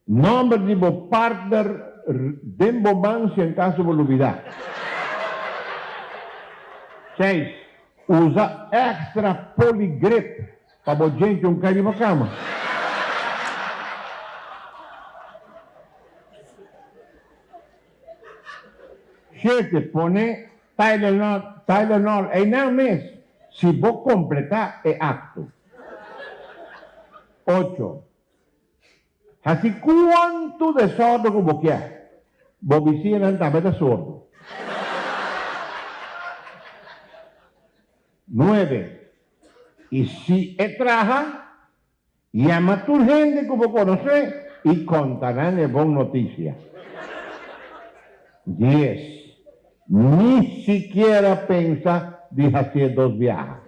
nombre di vostro partner d'embobancia in caso di volubilità. 6. Usa extra poligrip para a gente um cair na cama. 7. Pone Tylenol e não mês. Se vou completar, é apto. 8. Assim, quanto de sordo que você quer? Você não está bem sordo. 9. E se traja, llama a tu gente que você conhece e contarán de boa notícia. 10. Ni siquiera pensa de hacer 2 viajes.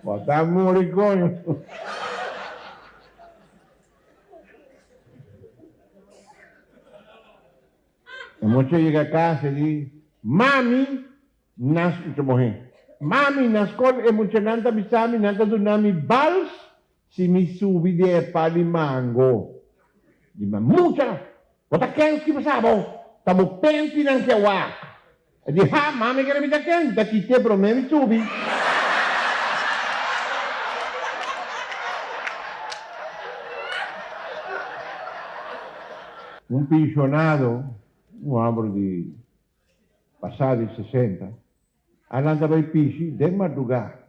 Botar muri, coño. Y mucho llega a casa y dice, mami, mami, naskol emocionanta bisami, nanta dunami bals, si mi subi de pali mango. Di ma mucha, bota kenski pasabo, tamo penti nang kiawak. E di ha, mami che mi da ken, da chi te problemi subi. Un pensionato, un uomo di passati 60, andava ai pisci del madrugada,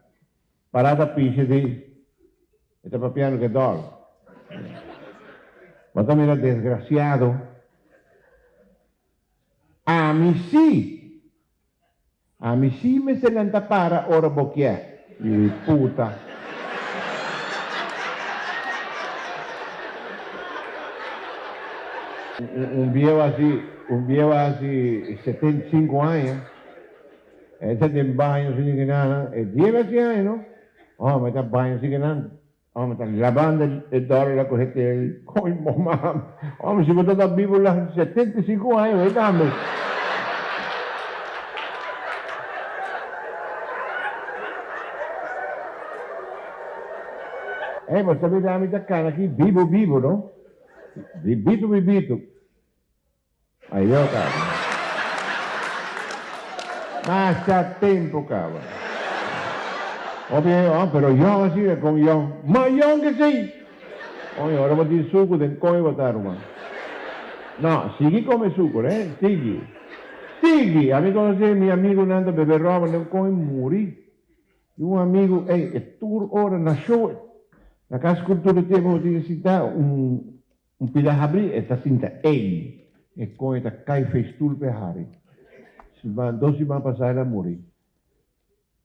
parata a pisci e stava piano che dorme. Ma come era disgraziato? A mi sì me se ne para ora bocchiè, di puta. Un viejo así, 75 años, está en baño sin que nada, 10 años, ¿no? Oh, me está baño sin que nada. Oh, me está lavando el dólar, la cogete, el coño, mamá. Oh, me si me está vivo los 75 años, ¿verdad? Ma sapete la mia cana qui, vivo, no? Bibito. Aiuto, cavolo. Ma sta tempo, cavolo. Ovvio, però io sì, con io. Ma io che sei? Ora vado di succo del come votare, ma. No, sighi come succo, Sighi, amico, mio amico Nando Beverrova, nel come muri. Un amico, e tu ora nasce. La casa cultura tempo di città, un pilahabri e ta sinta ei e come ta kai festul pe hari si van passare la muri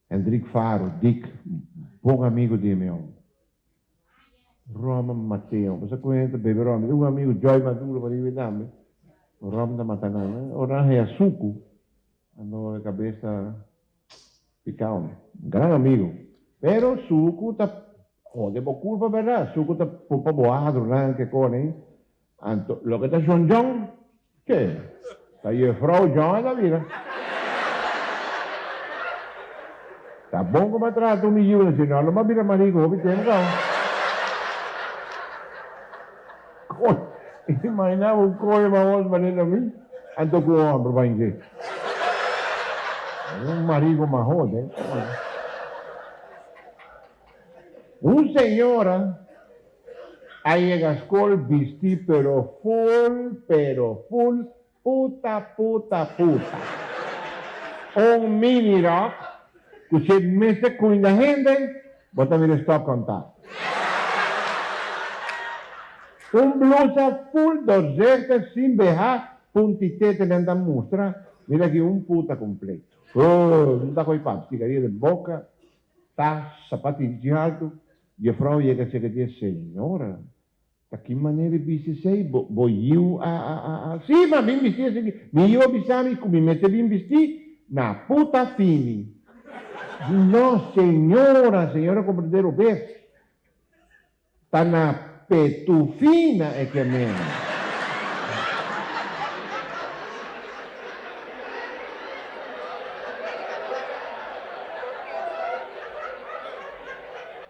Hendrik Faro Dick buon amico di me Roma Matteo cosa conta bebe Roma un amico Joy Maduro per rivedarmi Roma da Matanana ora è a suku hanno la cabeça picao gran amigo pero suku ta devo culpa verdad, suco ta poco boadro anche con anto lo che ta John John che ta io frau John la vita ta buon come tratto un milione se no ma bira marico vi tengo immaginavo un cuore ma vos maneno mi anto con ombro va in che un marico ma jode un señora ahí en la escuela vestí pero full, puta. Un mini rock, que se mete con la gente, bota mi stop contar. Un blusa full, dorsetta, sin bejar, puntitete nella mostra, mira que un puta completo. Non da coi papi, cigaria de boca, tá, sapati de alto, e a frau chega a dire, signora, da che maniera vi sei? Voglio Sì, ma mi vestire, io bisami, mi mettevi in vestire, na puta fini. No, signora comprendere bene. Sta na petufina e che meno.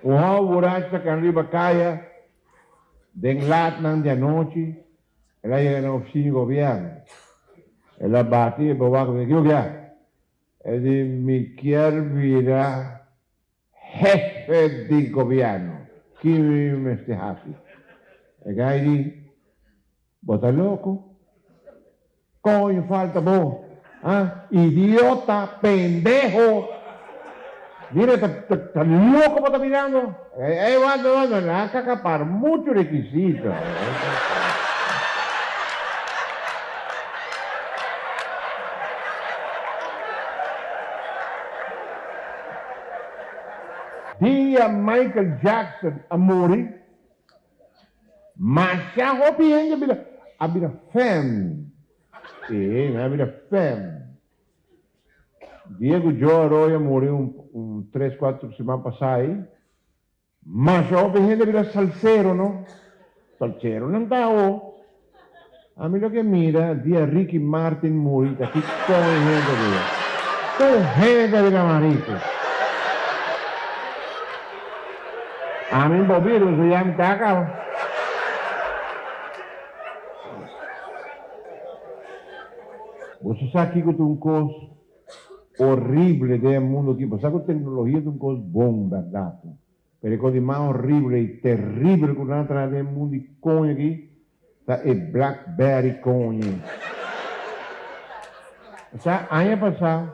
Uma borracha que arriba caia, den latnan de anoche, ela chega na oficina de governo. Ela bate e bobaca e diz, ele me quer virar jefe de governo. Que me estejasse. E aí diz, bota louco. Coño, falta bom. Idiota, pendejo. Mira, está loco para estar mirando. Bueno, le van a acapar muchos requisitos. Dia Michael Jackson a morrer, mas já roubando a vida fem. Sim, a vida fem. Diego Joe Arroyo morreu 3, 4 semanas passadas. Mas a gente vira salsero, não? Salsero não está, ó. A mim lo que mira, dia Ricky Martin morita, que com gente de camarito. A mim, bobeiro, eu já me taca. Você sabe que tem uma coisa horrível do mundo aqui. Você sabe que a tecnologia é uma coisa boa, verdade? Mas a coisa mais horrível e terrível que nós temos no mundo de conha aqui é BlackBerry conha. Sabe, ano passado,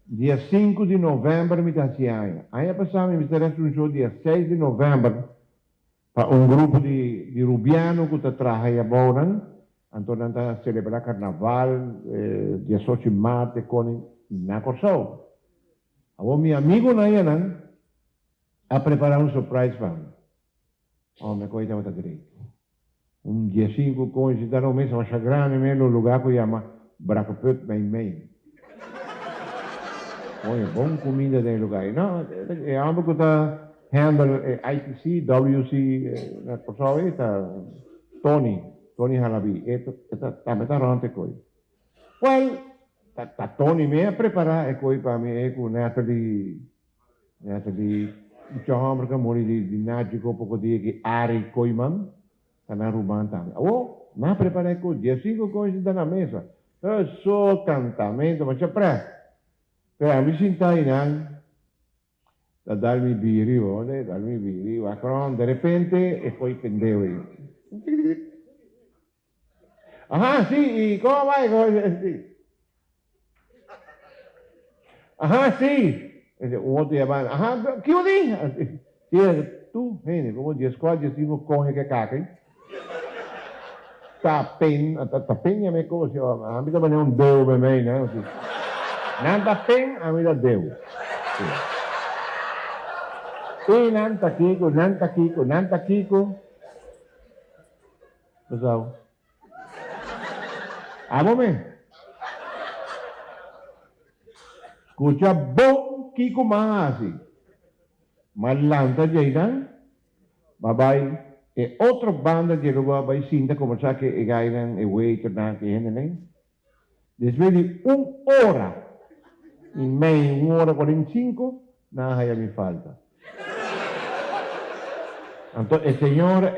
dia 5 de novembro, me dá esse ano. Ano passado, me interessa um show dia 6 de novembro para um grupo de rubianos que está trabalhando. Então, nós vamos celebrar carnaval, dia 8 de março, com na Corsol. Agora, meu amigo Nayanan a preparar um surprise para mim. Oh, minha coisa está direito. Dia 5, com esse dar um mês, uma grande, no lugar que chama Bracaput, Main. Olha, bom comida desse lugar. Não, é algo que está handle ITC, WC, na Corsol, está Tony Halabi, também está ronte coisa. Well, tá Tony me a preparar é coisa para mim, com Natalie, o homem que morreu de náutico pouco dia que Ari Koiman, está na Ruban também. Oh, não preparei coisa, dia 5 coisas está na mesa. Eu sou cantamento, mas já para me sentar aí, não. Dar-me birio, né? Dar-me birio. Acron, de repente, e poi pendeu aí. Ajá, sí, ¿y cómo va? Sí. Ajá, sí. Un otro llamado, ajá, ¿qué dije? Sí, tú, gente, como 10, 4, 5 coge que caca. Tapin, me cosa, a mí también un dedo para mí, ¿no? Nanta pen, a mí da dedo. Sí, nanta kiko. Pessoal. Amome. Escucha bom Kiko Mahasi. Malanta Jaidan. Babay. E outra banda de Babay Sinta, como sabe que é Gaidan, é Waiter, que é né? Después de 1 hora e meia, 1 hora 45, nada me falta. Então, a senhora,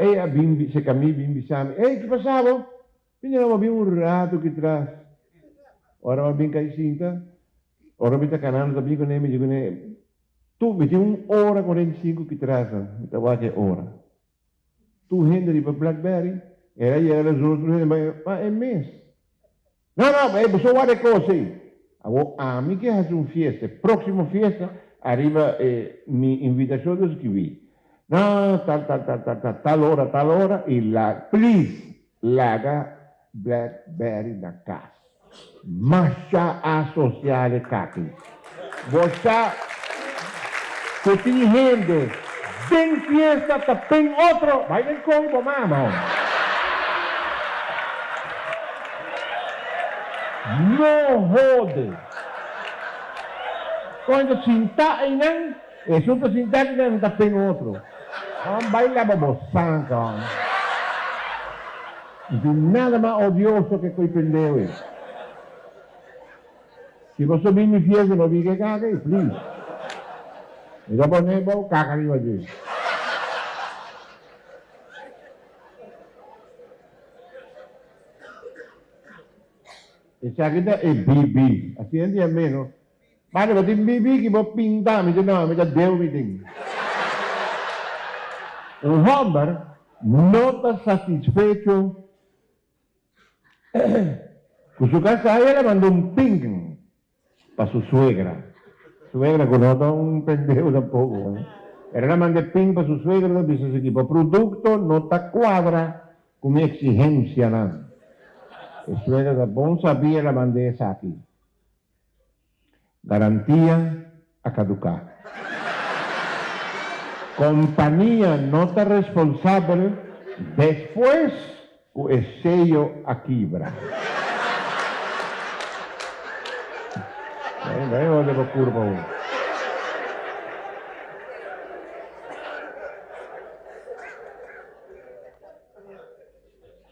se caminha, bimbisame. Ei, que passava? Pinha bem um rato que traz. Ora, vai bem cair cinta. Ora, me tá canando, tá bem com ele, me digo, né? Tu, me tem 1 hora 45 que traz, me tá vai que hora. Tu, rende de BlackBerry, era e era os outros, mas é mês. Não, você vai de coisa aí. Agora, a mim que faz uma festa, próxima festa, arriba minha invitação dos que vi. Não, tal hora, e lá, please, larga BlackBerry na casa. Marcha associada aqui. Você, que tem gente, tem fiesta, tem outro, vai ver como, mamão. Não rode. Quando sentar aí, não, é só para sentar que não tem outro. Não vai lá para você, cara. Não tem nada mais odioso que coi pendeu. Se você vem me fiesta, não vi que caga, please. E depois nem vou caga ali hoje. Esse aqui é BB. Assim é menos. Mas eu tenho BB que vou pintar, me diz não, me dá Deus me tem. O Homer não está satisfeito com sua casa. Ela mandou um ping para sua suegra. Suegra conosco pendeu tampoco. Ela mandou ping para sua suegra, disse assim, o produto não está quadra com minha exigência, não. A suegra da bom sabia, ela mandou essa aqui. Garantia a caducar. Companhia não está responsável depois o sello a quebra. Daí olha para curva um.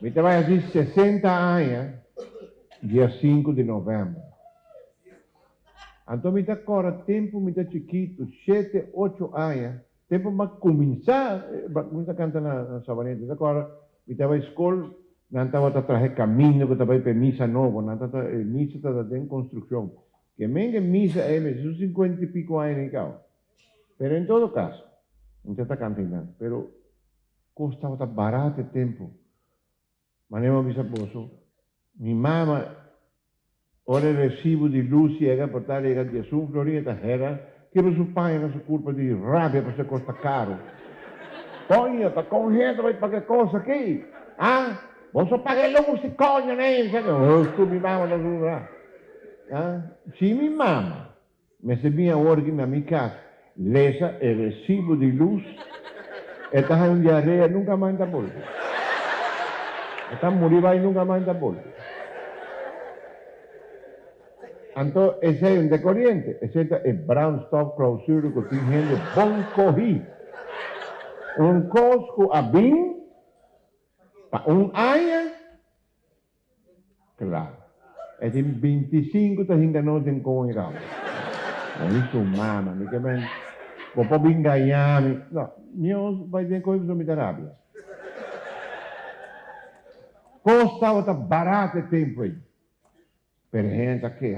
Me vai fazer 60 anos, dia 5 de novembro. Então me dá agora tempo, me dá chiquito, 7, 8 anos, tempo para começar a cantar na sabaneta. Agora, me dá a escola, não estava a trazer caminho, que estava para missa nova, não estava missa está em construção. Que menga missa é, são 50 e pico anos em casa. Mas em todo caso, não está cantando, mas custava barato tempo. Mas não me sabe, minha mãe, ora recibo de luz chega por tal chega de São Florida era que o pai na sua culpa de rabia para ser costa caro. Tonha, tá com gente vai pagar coisa aqui? Ah? Você paga luz e conha, né? Eu estou minha mãe na rua. Ah? Se minha mãe me recebia ordem na minha casa, lesa o recibo de luz, e está em diarreia, nunca mais dá bolsa. Está morir vai nunca mais dá bolsa. Então, esse é um de corriente. Esse é brown stock clausura que tem gente bom corri. Cosco a bim, aia, claro. É de 25 está enganando em com igual. Não isso mama, me que bem. Vou para bem ganhar, não, meu vai ter coisa me dá rábia. Costava tá barato tempo aí. Per gente aqui,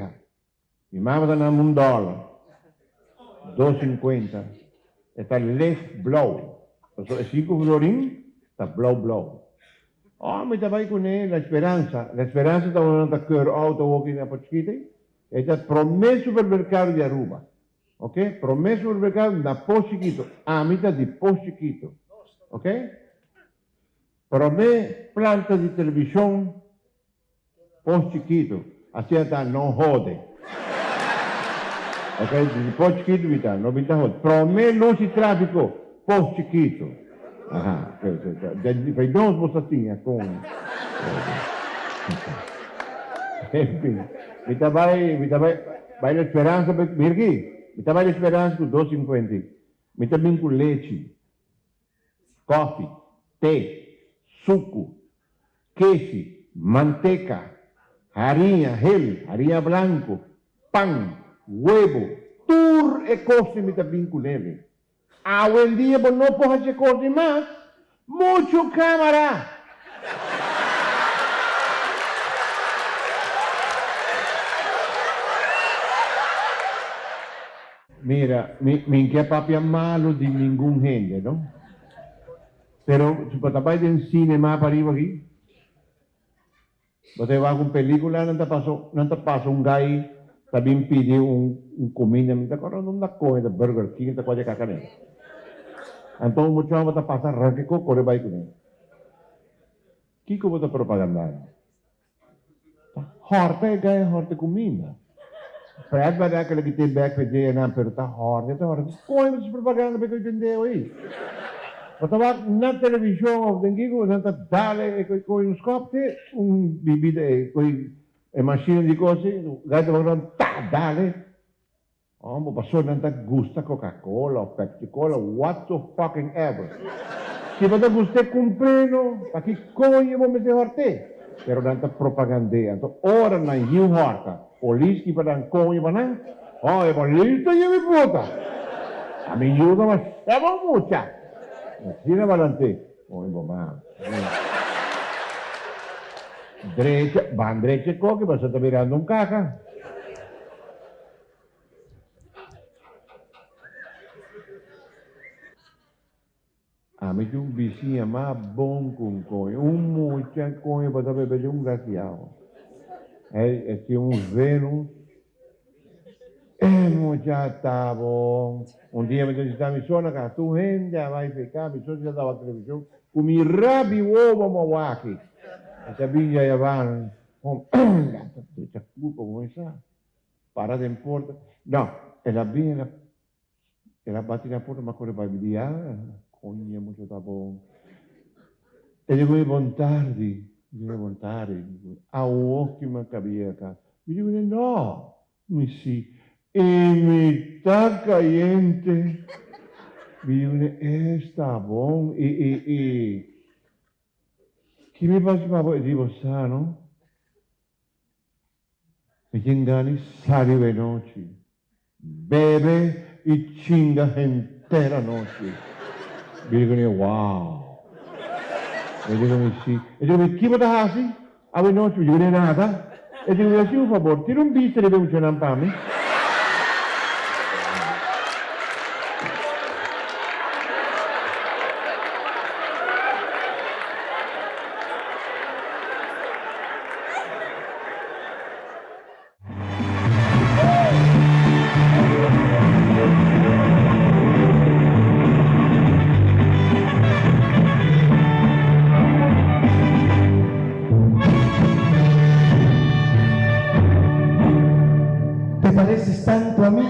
minha mãe está na $1, 2,50. Está left blow. Então, 5 florim, está blow. Oh, me trabalho com ele, a esperança. A esperança está na cor auto aqui na Pochita. Está promesso supermercado de Aruba. Ok? Promesso supermercado na Pochito. A mitad de Pochito. Ok? Promesso planta de televisão Pochito. Assim está, não rode. Ok? Depois chiquito, vita, não vita rode. Promesso luz e tráfico Pochito. Aha, fai duas moçatinhas com... Enfim, vai na esperança, mira aqui, vai na esperança com 2,50. Me também com leite, coffee, té, suco, queijo, manteca, harinha branco, pão, huevo, tudo é coisa me também com leve. Hoy en día pues, no puedo hacer cosas más. Mucho cámara. Mira, mi que papi es malo de ningún gente, ¿no? Pero si para tapar en cine más para arriba aquí, você vai com película, não te passa um gai, também pediu comida, me está correndo uma coisa, burger king, está quase cacareiro. Então, muitos vão passar ranking corre vai com ele. Que eu vou te propagandar? Horta é ganha horta comida. Para vai dar aquele que tem back para dia na pergunta horta. Como é que propaganda para que eu entendeu aí? Você vai na televisão, tem que você dale com um scope, bebida, com machine de coisa, gato vai tá dale. Oh, ma passou não te gusta Coca-Cola ou Pepsi-Cola, what the fucking ever. Se você gusta comprando, aqui conho vou me horte. Pero não te propagandeia. Então, ora na Rio Horta, polis que para conho para não. Oh, é bonito e me puta. A mim ajuda, mas é bom mucha. Tira valante. Oi, mamãe. Direita, van direita coque, você está virando caca. A mim tem vizinho mais bom com coisa. Muita coisa para beber graciado. É Vênus. Já tá bom. Dia me disse, me sono cá, tu gente vai ficar, me sono já dava televisão. Comi rabi ovo mawaki. Sabi já van. Gata, te culpa com isso. Para de porta. Não, ela vinha, ela bate na porta, mas quando vai me dizer, coño, muito tá bom. E digo, boa tarde. A ótima cabia cá. Me digo, não, me si. y mitad caliente. Está bom. Que mi passa para di Bossano? E quem gani sale le noci, beve e cinga intera noce. Vi dicono, wow. E dicono sì. E dicono, chi può assim? A le noci non è nada. E dicono, sì, un favore, tira un bicchiere per un pamme. Te pareces tanto a mí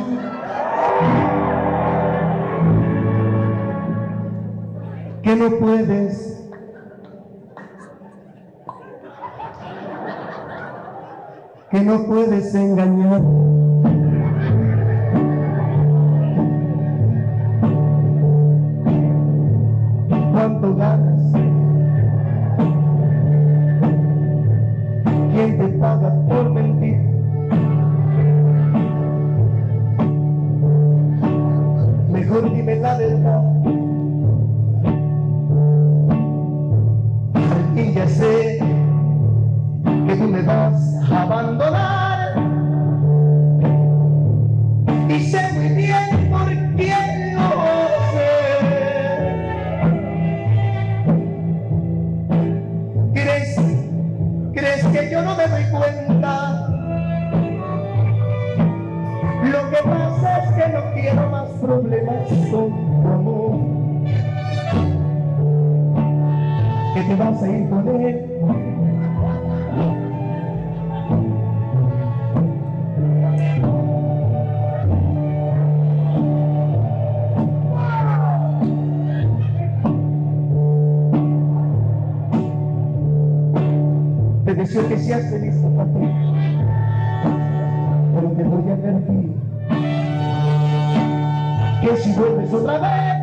que no puedes engañar. ¿Cuánto ganas? ¿Quién te paga por mentir? Mejor dime la verdad. Y ya sé que tú me vas a abandonar. Y sé muy bien por quién lo sé. ¿Crees que yo no me doy cuenta? Lo que pasa es que no quiero más problemas con tu amor. Que te vas a ir con él. Te deseo que seas feliz, papá. Pero te voy a advertir que si vuelves otra vez,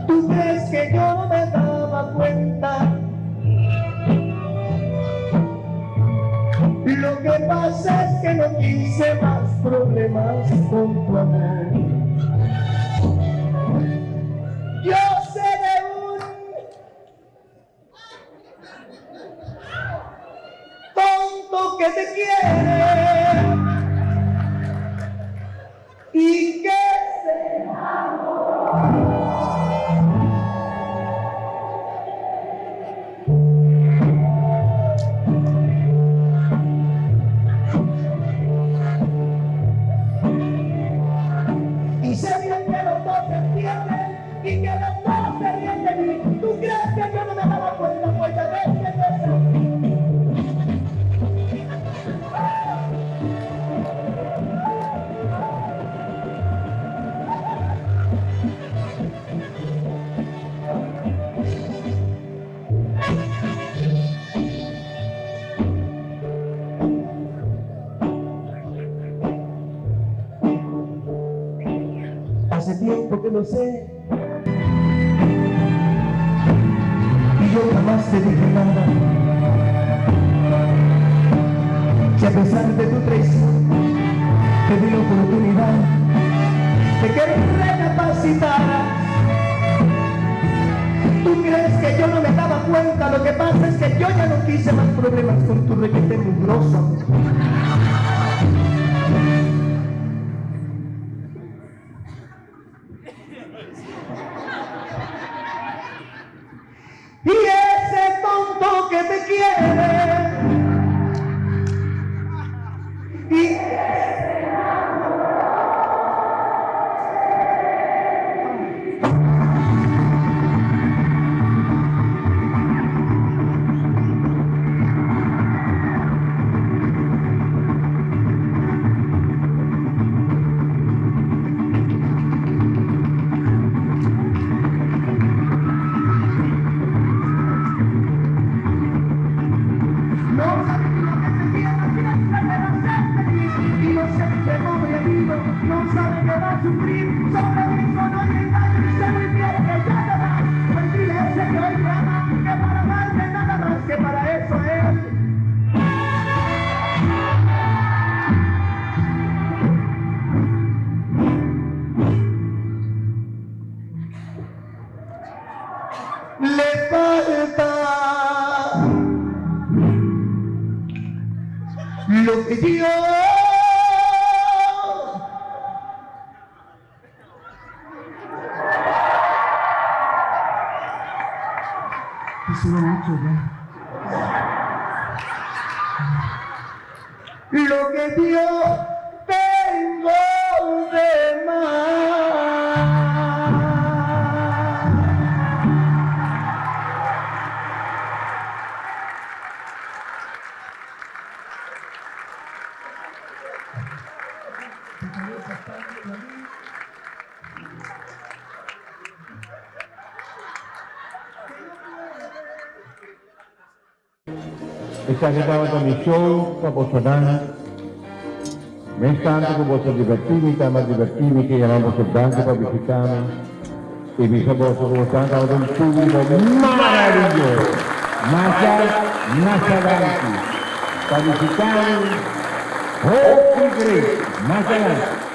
¿tú crees que yo no me daba cuenta? Lo que pasa es que no quise más problemas con tu amor. Yo sé de un tonto que te quiere y que se enamora. Y sé bien que los dos se entienden y que los dos se ríen de mí. ¿Tú crees que yo no me daba cuenta? Pues ya ves que no es así. Hace tiempo que lo sé y yo jamás te dije nada. Si a pesar de tu traición te di la oportunidad de que recapacitaras. ¿Tú crees que yo no me daba cuenta? Lo que pasa es que yo ya no quise más problemas con tu requete mugroso. Y ese tonto que te quiere y Le falta lo que yo lo que yo tengo de más. Esta kita di show kabosonan. Mes tanto che vostro divertirmi, ma divertirmi che chiamiamo soltanto per visitare. E vi saluto con tanto un pubblico meraviglioso. Más adelante. Para visitare Hopi Great. Más adelante.